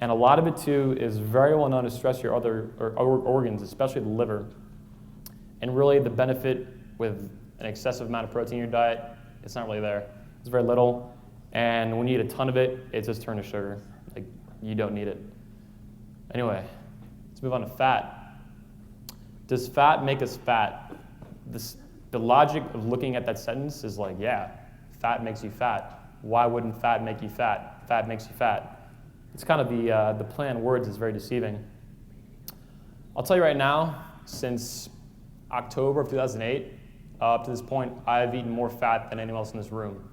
And a lot of it too is very well known to stress your other organs, especially the liver. And really the benefit with an excessive amount of protein in your diet, it's not really there. It's very little. And when you eat a ton of it, it just turns to sugar. Like, you don't need it. Anyway, let's move on to fat. Does fat make us fat? The logic of looking at that sentence is like, yeah, fat makes you fat. Why wouldn't fat make you fat? Fat makes you fat. It's kind of the play on words is very deceiving. I'll tell you right now, since October of 2008, up to this point, I've eaten more fat than anyone else in this room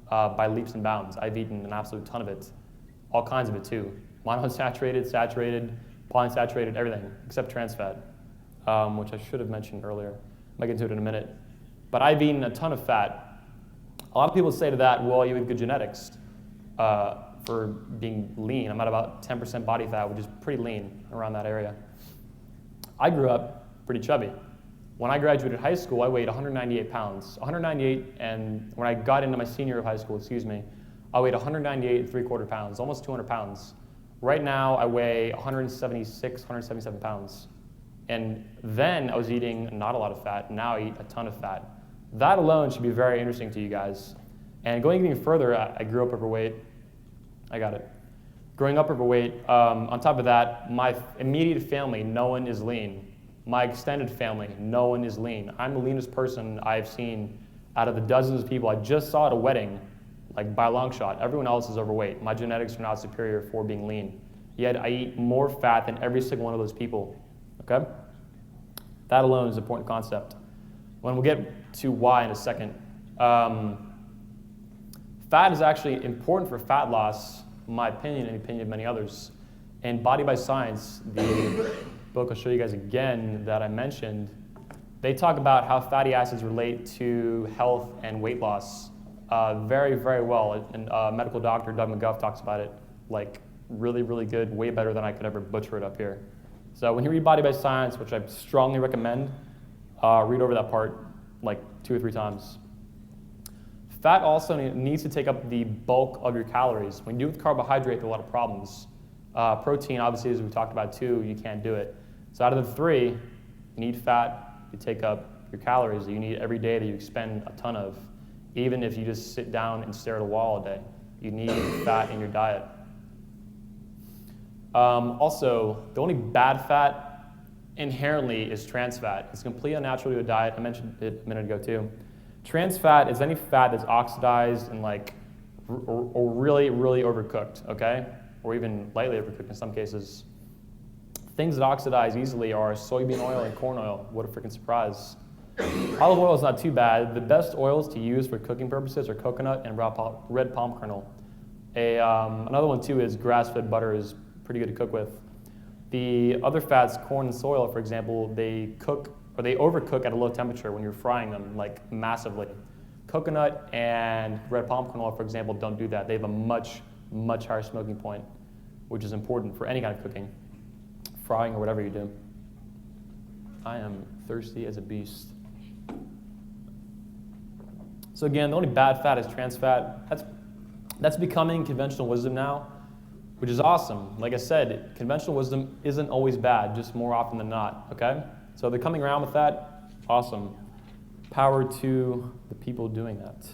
by leaps and bounds. I've eaten an absolute ton of it. all kinds of it too. Monounsaturated, saturated, polyunsaturated, everything except trans fat, which I should have mentioned earlier. I'll get into it in a minute. But I've eaten a ton of fat. A lot of people say to that, well, you have good genetics for being lean. I'm at about 10% body fat, which is pretty lean around that area. I grew up pretty chubby. When I graduated high school, I weighed 198 pounds. 198, and when I got into my senior year of high school, I weighed 198 3/4 pounds, almost 200 pounds. Right now, I weigh 176, 177 pounds. And then I was eating not a lot of fat, now I eat a ton of fat. That alone should be very interesting to you guys. And going even further, I grew up overweight. I got it. Growing up overweight, on top of that, my immediate family, no one is lean. My extended family, no one is lean. I'm the leanest person I've seen out of the dozens of people I just saw at a wedding, like by a long shot. Everyone else is overweight. My genetics are not superior for being lean. Yet I eat more fat than every single one of those people, okay? That alone is an important concept. We'll get to why in a second. Fat is actually important for fat loss, in my opinion, and the opinion of many others. In Body by Science, the book I'll show you guys again that I mentioned, they talk about how fatty acids relate to health and weight loss very, very well. And medical doctor Doug McGuff talks about it like really, really good, way better than I could ever butcher it up here. So when you read Body by Science, which I strongly recommend, read over that part like 2 or 3 times. Fat also needs to take up the bulk of your calories. When you do with carbohydrate, there are a lot of problems. Protein, obviously, as we talked about too, you can't do it. So out of the 3, you need fat to take up your calories that you need every day that you expend a ton of. Even if you just sit down and stare at a wall all day, you need fat in your diet. Also, the only bad fat inherently is trans fat. It's completely unnatural to a diet. I mentioned it a minute ago too. Trans fat is any fat that's oxidized and or really, really overcooked, okay? Or even lightly overcooked in some cases. Things that oxidize easily are soybean oil and corn oil. What a freaking surprise. Olive oil is not too bad. The best oils to use for cooking purposes are coconut and red palm kernel. Another one too is grass-fed butter is pretty good to cook with. The other fats, corn and soy oil, for example, they overcook at a low temperature when you're frying them, like massively. Coconut and red palm kernel, for example, don't do that. They have a much, much higher smoking point, which is important for any kind of cooking, frying or whatever you do. I am thirsty as a beast. So again, the only bad fat is trans fat. That's becoming conventional wisdom now, which is awesome. Like I said, conventional wisdom isn't always bad, just more often than not, okay? So they're coming around with that, awesome. Power to the people doing that.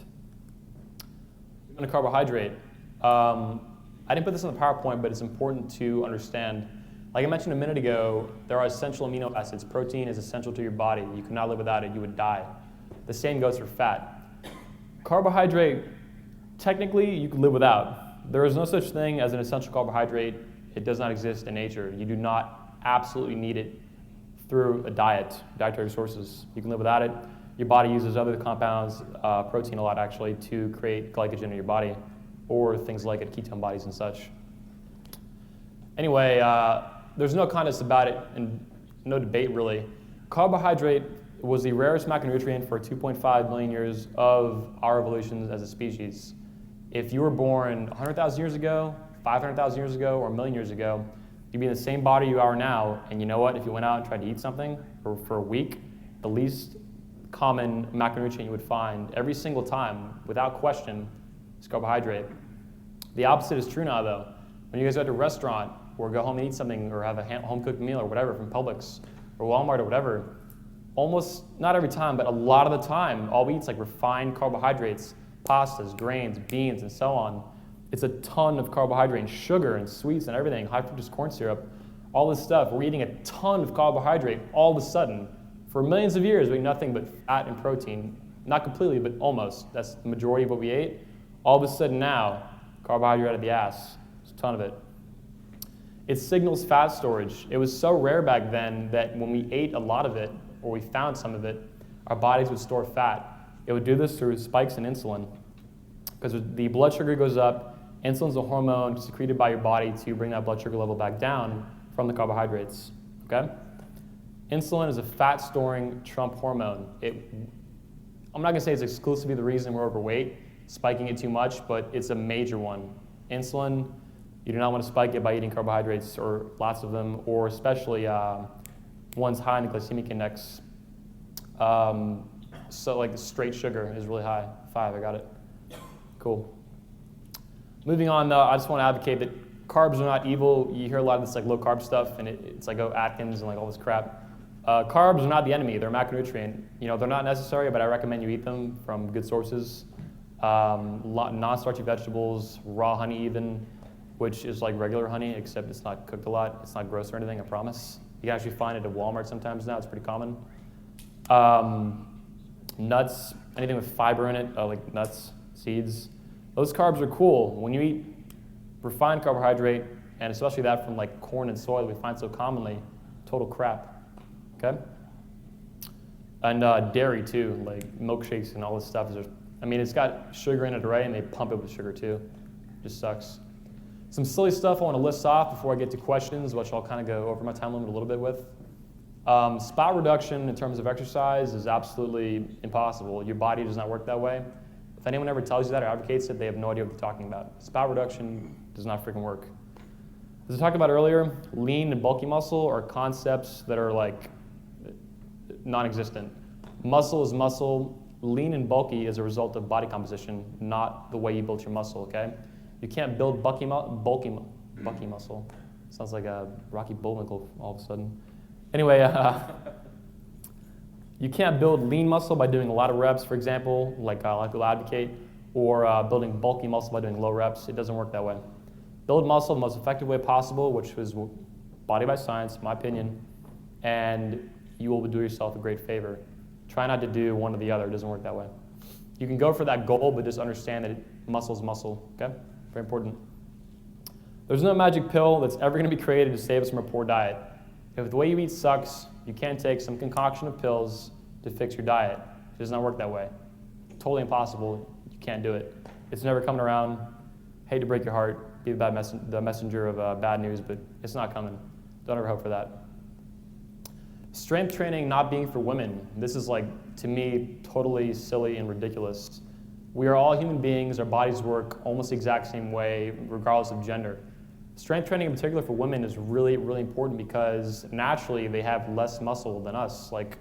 On a carbohydrate, I didn't put this in the PowerPoint, but it's important to understand. Like I mentioned a minute ago, there are essential amino acids. Protein is essential to your body. You could not live without it, you would die. The same goes for fat. Carbohydrate, technically, you could live without. There is no such thing as an essential carbohydrate. It does not exist in nature. You do not absolutely need it through a diet, dietary sources. You can live without it. Your body uses other compounds, protein a lot actually, to create glycogen in your body, or things like ketone bodies and such. Anyway, there's no contest about it and no debate really. Carbohydrate was the rarest macronutrient for 2.5 million years of our evolution as a species. If you were born 100,000 years ago, 500,000 years ago, or a million years ago, you'd be in the same body you are now, and you know what? If you went out and tried to eat something for a week, the least common macronutrient you would find every single time, without question, is carbohydrate. The opposite is true now, though. When you guys go to a restaurant, or go home and eat something, or have a home-cooked meal, or whatever, from Publix, or Walmart, or whatever, almost, not every time, but a lot of the time, all we eat is like refined carbohydrates, pastas, grains, beans, and so on. It's a ton of carbohydrate and sugar and sweets and everything, high fructose corn syrup, all this stuff. We're eating a ton of carbohydrate all of a sudden. For millions of years, we ate nothing but fat and protein. Not completely, but almost. That's the majority of what we ate. All of a sudden now, carbohydrate out of the ass. There's a ton of it. It signals fat storage. It was so rare back then that when we ate a lot of it, or we found some of it, our bodies would store fat. It would do this through spikes in insulin. Because the blood sugar goes up, Insulin's a hormone secreted by your body to bring that blood sugar level back down from the carbohydrates, okay? Insulin is a fat-storing Trump hormone. I'm not gonna say it's exclusively the reason we're overweight, spiking it too much, but it's a major one. Insulin, you do not want to spike it by eating carbohydrates or lots of them, or especially ones high in the glycemic index. So like the straight sugar is really high. 5, I got it. Cool. Moving on, I just want to advocate that carbs are not evil. You hear a lot of this like low carb stuff, and it's like, oh, Atkins and like all this crap. Carbs are not the enemy. They're a macronutrient. You know, they're not necessary, but I recommend you eat them from good sources. Non-starchy vegetables, raw honey even, which is like regular honey, except it's not cooked a lot. It's not gross or anything, I promise. You can actually find it at Walmart sometimes now. It's pretty common. Nuts, anything with fiber in it, like nuts, seeds. Those carbs are cool. When you eat refined carbohydrate, and especially that from like corn and soy that we find so commonly, total crap, okay? And dairy too, like milkshakes and all this stuff. It's got sugar in it already, and they pump it with sugar too. Just sucks. Some silly stuff I want to list off before I get to questions, which I'll kind of go over my time limit a little bit with. Spot reduction in terms of exercise is absolutely impossible. Your body does not work that way. If anyone ever tells you that or advocates it, they have no idea what they're talking about. Spot reduction does not freaking work. As I talked about earlier, lean and bulky muscle are concepts that are like non-existent. Muscle is muscle. Lean and bulky is a result of body composition, not the way you built your muscle, okay? You can't build bulky muscle. Sounds like a Rocky Bullwinkle all of a sudden. Anyway, you can't build lean muscle by doing a lot of reps, for example, like will advocate, or building bulky muscle by doing low reps. It doesn't work that way. Build muscle the most effective way possible, which is body by science, my opinion, and you will do yourself a great favor. Try not to do one or the other. It doesn't work that way. You can go for that goal, but just understand that muscle is muscle, okay? Very important. There's no magic pill that's ever going to be created to save us from a poor diet. If the way you eat sucks, you can't take some concoction of pills to fix your diet. It does not work that way. Totally impossible. You can't do it. It's never coming around. Hate to break your heart, be the messenger of bad news, but it's not coming. Don't ever hope for that. Strength training not being for women. This is like, to me, totally silly and ridiculous. We are all human beings. Our bodies work almost the exact same way, regardless of gender. Strength training in particular for women is really, really important because naturally they have less muscle than us, like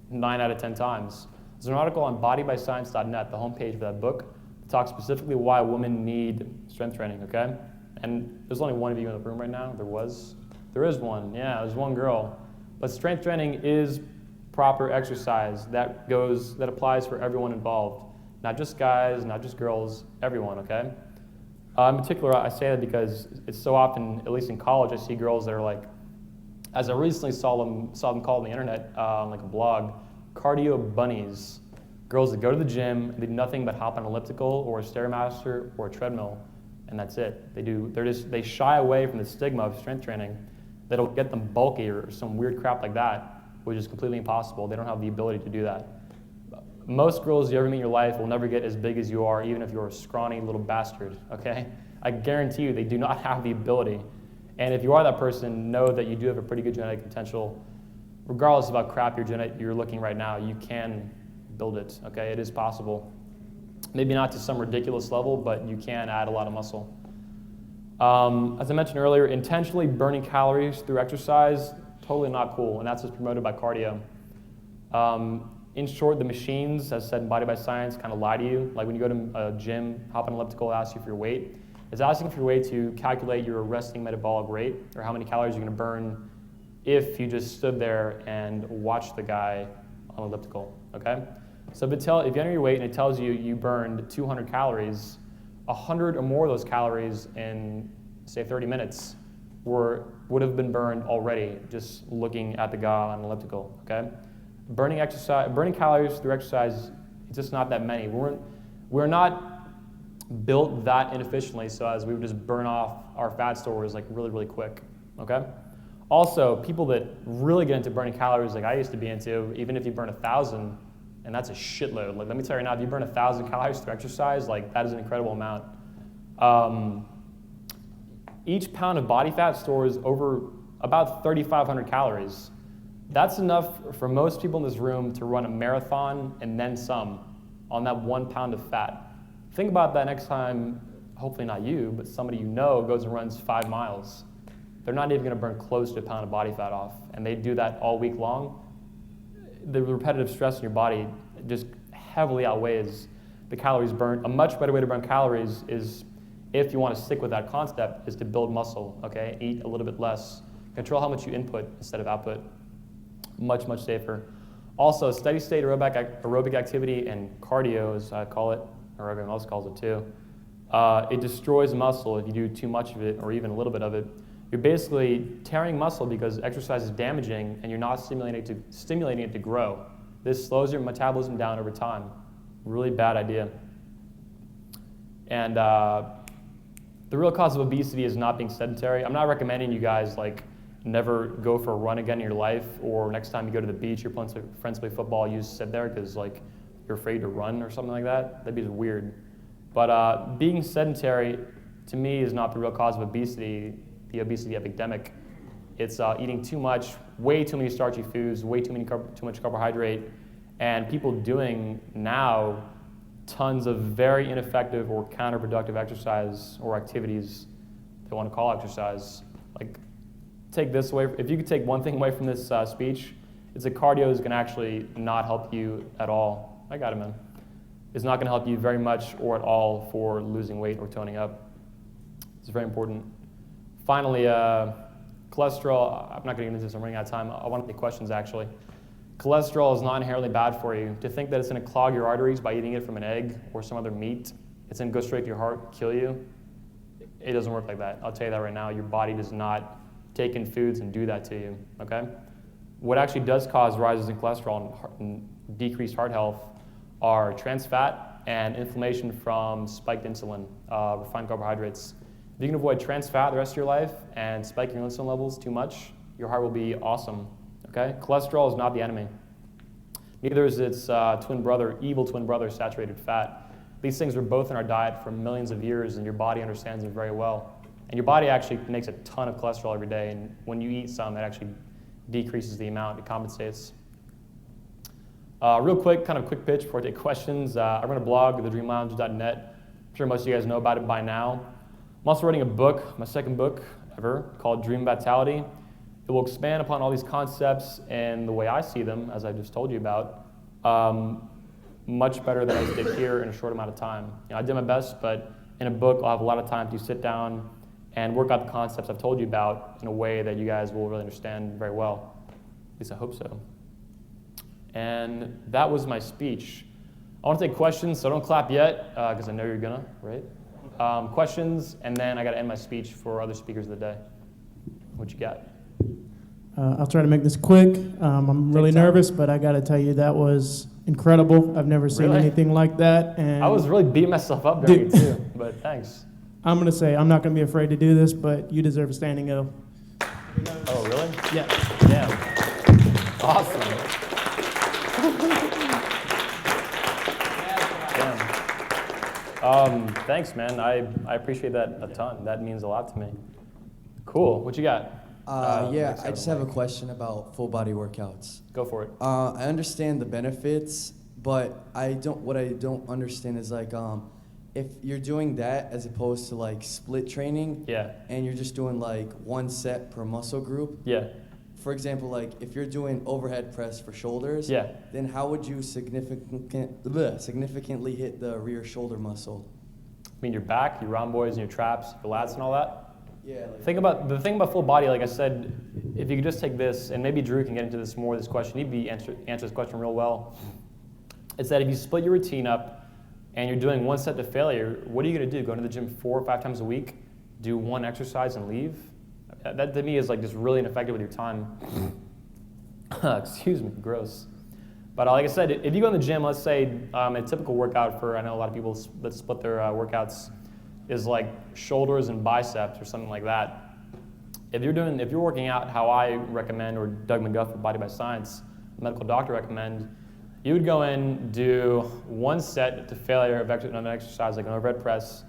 9 out of 10 times. There's an article on bodybyscience.net, the homepage of that book, that talks specifically why women need strength training, okay? And there's only one of you in the room right now. There is one, yeah, there's one girl. But strength training is proper exercise that applies for everyone involved. Not just guys, not just girls, everyone, okay? In particular, I say that because it's so often, at least in college, I see girls that are like, as I recently saw them called on the internet, like a blog, cardio bunnies. Girls that go to the gym, they do nothing but hop on an elliptical or a Stairmaster or a treadmill, and that's it. They shy away from the stigma of strength training that'll get them bulky or some weird crap like that, which is completely impossible. They don't have the ability to do that. Most girls you ever meet in your life will never get as big as you are, even if you're a scrawny little bastard, okay? I guarantee you they do not have the ability. And if you are that person, know that you do have a pretty good genetic potential. Regardless of how crap you're looking right now, you can build it, okay? It is possible. Maybe not to some ridiculous level, but you can add a lot of muscle. As I mentioned earlier, intentionally burning calories through exercise, totally not cool, and that's what's promoted by cardio. In short, the machines, as said in Body by Science, kind of lie to you. Like when you go to a gym, hop on an elliptical, ask you for your weight. It's asking for your weight to calculate your resting metabolic rate, or how many calories you're going to burn if you just stood there and watched the guy on the elliptical, okay? So if you enter your weight and it tells you you burned 200 calories, 100 or more of those calories in, say, 30 minutes would have been burned already just looking at the guy on an elliptical, okay? Burning calories through exercise, it's just not that many. We're not built that inefficiently so as we would just burn off our fat stores like really, really quick, okay? Also, people that really get into burning calories like I used to be into, even if you burn 1,000, and that's a shitload. Like, let me tell you right now, if you burn 1,000 calories through exercise, like that is an incredible amount. each pound of body fat stores over about 3,500 calories. That's enough for most people in this room to run a marathon and then some on that 1 pound of fat. Think about that next time, hopefully not you, but somebody you know goes and runs 5 miles. They're not even gonna burn close to a pound of body fat off, and they do that all week long. The repetitive stress in your body just heavily outweighs the calories burned. A much better way to burn calories is, if you want to stick with that concept, is to build muscle, okay? Eat a little bit less. Control how much you input instead of output. Much, much safer. Also, steady state aerobic activity and cardio, as I call it, or everyone else calls it too, it destroys muscle if you do too much of it or even a little bit of it. You're basically tearing muscle because exercise is damaging and you're not stimulating it to grow. This slows your metabolism down over time. Really bad idea. And the real cause of obesity is not being sedentary. I'm not recommending you guys never go for a run again in your life, or next time you go to the beach, your friends play football, you just sit there because you're afraid to run or something like that. That'd be just weird. But being sedentary, to me, is not the real cause of obesity, the obesity epidemic. It's eating too much, way too many starchy foods, way too much carbohydrate, and people doing now tons of very ineffective or counterproductive exercise or activities they want to call exercise. Take this away. If you could take one thing away from this speech, it's that cardio is going to actually not help you at all. I got it, man. It's not going to help you very much or at all for losing weight or toning up. It's very important. Finally, cholesterol. I'm not going to get into this. I'm running out of time. I want to take questions, actually. Cholesterol is not inherently bad for you. To think that it's going to clog your arteries by eating it from an egg or some other meat, it's going to go straight to your heart, kill you, it doesn't work like that. I'll tell you that right now. Your body does not take in foods and do that to you, okay? What actually does cause rises in cholesterol and decreased heart health are trans fat and inflammation from spiked insulin, refined carbohydrates. If you can avoid trans fat the rest of your life and spike your insulin levels too much, your heart will be awesome, okay? Cholesterol is not the enemy. Neither is its evil twin brother, saturated fat. These things were both in our diet for millions of years, and your body understands them very well. And your body actually makes a ton of cholesterol every day, and when you eat some, it actually decreases the amount, it compensates. Real quick pitch before I take questions. I run a blog, thedreamlounge.net. I'm sure most of you guys know about it by now. I'm also writing a book, my second book ever, called Dream Vitality. It will expand upon all these concepts and the way I see them, as I just told you about, much better than I did here in a short amount of time. I did my best, but in a book, I'll have a lot of time to sit down and work out the concepts I've told you about in a way that you guys will really understand very well. At least I hope so. And that was my speech. I want to take questions, so don't clap yet, because I know you're gonna, right? Questions, and then I got to end my speech for other speakers of the day. What you got? I'll try to make this quick. I'm really nervous, but I got to tell you that was incredible. I've never seen anything like that. And I was really beating myself up during it too, but thanks. I'm going to say I'm not going to be afraid to do this, but you deserve a standing O. Oh, really? Yeah. Damn. Awesome. Damn. Thanks, man. I appreciate that a ton. That means a lot to me. Cool. What you got? I just have a question about full body workouts. Go for it. I understand the benefits, but what I don't understand is if you're doing that as opposed to split training, and you're just doing one set per muscle group. Yeah. For example, if you're doing overhead press for shoulders, then how would you significantly hit the rear shoulder muscle? I mean your back, your rhomboids, and your traps, your lats, and all that. Yeah. The thing about full body, like I said, if you could just take this, and maybe Drew can get into this more, this question, he'd answer this question real well. It's that if you split your routine up and you're doing one set to failure, what are you going to do? Go to the gym 4 or 5 times a week, do one exercise and leave? That to me is just really ineffective with your time. Excuse me, gross. But like I said, if you go in the gym, let's say a typical workout for, I know a lot of people that split their workouts, is shoulders and biceps or something like that. If you're working out how I recommend, or Doug McGuff of Body by Science, medical doctor recommend, you would go in, do one set to failure of an exercise like an overhead press,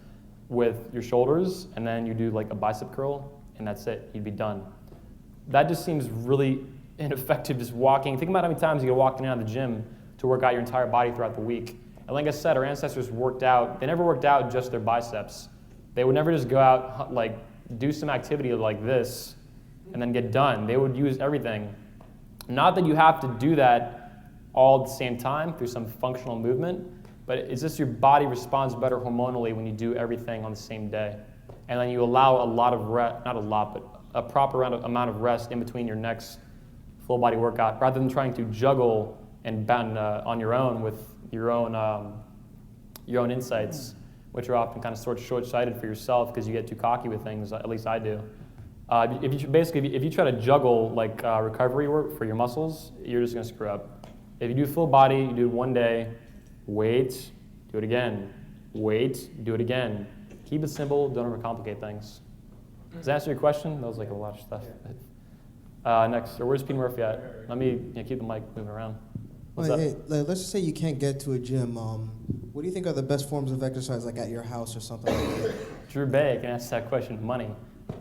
with your shoulders, and then you do like a bicep curl, and that's it. You'd be done. That just seems really ineffective, just walking. Think about how many times you get walked in and out of the gym to work out your entire body throughout the week. And like I said, our ancestors worked out. They never worked out just their biceps. They would never just go out, like, do some activity like this and then get done. They would use everything. Not that you have to do that all at the same time through some functional movement, but it's just your body responds better hormonally when you do everything on the same day. And then you allow a lot of rest, not a lot, but a proper amount of rest in between your next full body workout, rather than trying to juggle and bend on your own with your own insights, which are often kind of sort of short-sighted for yourself because you get too cocky with things. At least I do. If you try to juggle like recovery work for your muscles, you're just going to screw up. If you do full body, you do it one day, wait, do it again, wait, do it again. Keep it simple. Don't overcomplicate things. Does that answer your question? That was like a lot of stuff. Next, or where's Pete Murphy at? Let me keep the mic moving around. What's up? Hey, let's just say you can't get to a gym. What do you think are the best forms of exercise, like at your house or something like that? Drew Bay can answer that question. Money.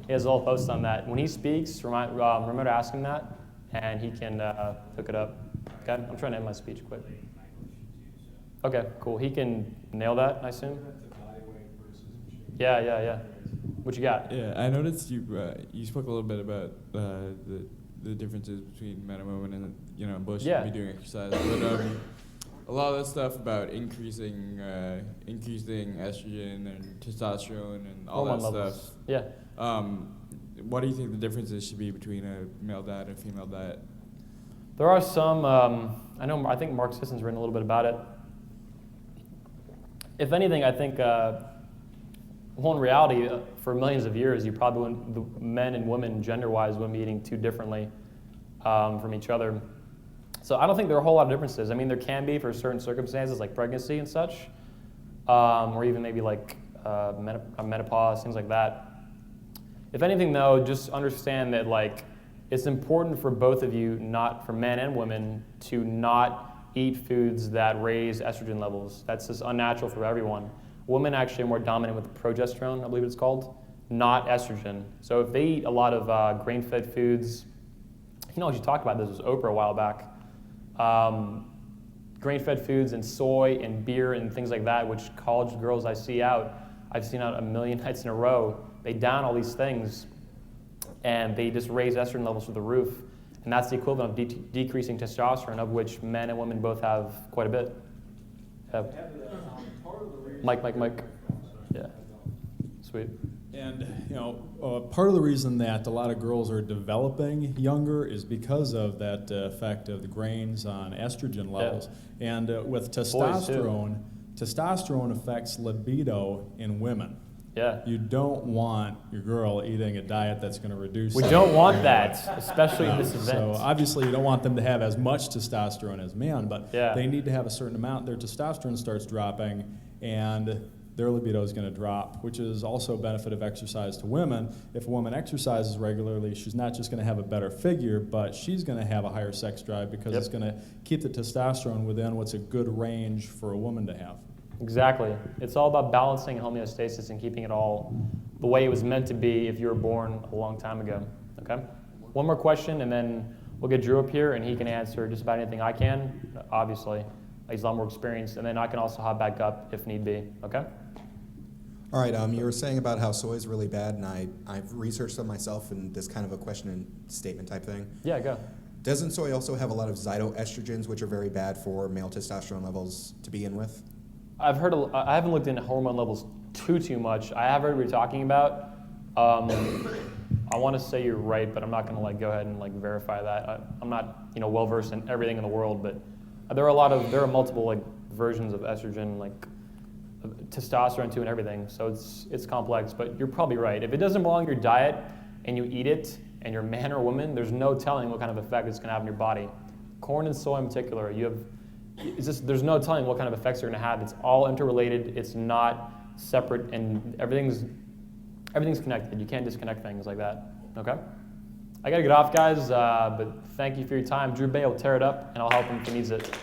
He has a whole post on that. When he speaks, remember to ask him that, and he can hook it up. Okay, I'm trying to end my speech quick. Okay, cool. He can nail that, I assume. Yeah. What you got? Yeah, I noticed you spoke a little bit about the differences between men and women, and both should be doing exercise. But a lot of that stuff about increasing estrogen and testosterone and all that levels. stuff. Yeah. What do you think the differences should be between a male diet and a female diet? There are some. I think Mark Sisson's written a little bit about it. If anything, I think. Well, in reality, for millions of years, you probably wouldn't, the men and women, gender-wise, wouldn't be eating too differently from each other. So I don't think there are a whole lot of differences. I mean, there can be for certain circumstances, like pregnancy and such, or even maybe like menopause, things like that. If anything, though, just understand that like it's important for both of you, not for men and women, to not eat foods that raise estrogen levels. That's just unnatural for everyone. Women actually are more dominant with progesterone, I believe it's called, not estrogen. So if they eat a lot of grain-fed foods, you talked about this with Oprah a while back, grain-fed foods and soy and beer and things like that, which college girls I've seen out a million nights in a row, they down all these things and they just raise estrogen levels through the roof. And that's the equivalent of decreasing testosterone, of which men and women both have quite a bit. Mike. Yeah. Sweet. And, part of the reason that a lot of girls are developing younger is because of that effect of the grains on estrogen levels. Yeah. And with testosterone, testosterone affects libido in women. Yeah. You don't want your girl eating a diet that's going to reduce. We don't want that, especially in this event. So obviously you don't want them to have as much testosterone as men, but they need to have a certain amount. Their testosterone starts dropping, and their libido is going to drop, which is also a benefit of exercise to women. If a woman exercises regularly, she's not just going to have a better figure, but she's going to have a higher sex drive because it's going to keep the testosterone within what's a good range for a woman to have. Exactly. It's all about balancing and homeostasis and keeping it all the way it was meant to be if you were born a long time ago. Okay? One more question, and then we'll get Drew up here, and he can answer just about anything I can, obviously. He's a lot more experienced, and then I can also hop back up if need be. Okay? All right. You were saying about how soy is really bad, and I've researched it myself, and this kind of a question and statement type thing. Yeah, go. Doesn't soy also have a lot of zytoestrogens, which are very bad for male testosterone levels to begin with? I haven't looked into hormone levels too much. I have heard what you're talking about. I want to say you're right, but I'm not going to go ahead and verify that. I'm not well versed in everything in the world, but there are multiple versions of estrogen, testosterone too, and everything. So it's complex, but you're probably right. If it doesn't belong in your diet and you eat it, and you're a man or woman, there's no telling what kind of effect it's going to have on your body. Corn and soy in particular, there's no telling what kind of effects you're going to have. It's all interrelated. It's not separate, and everything's connected. You can't disconnect things like that. Okay? I got to get off, guys, but thank you for your time. Drew Bay will tear it up, and I'll help him if he needs it.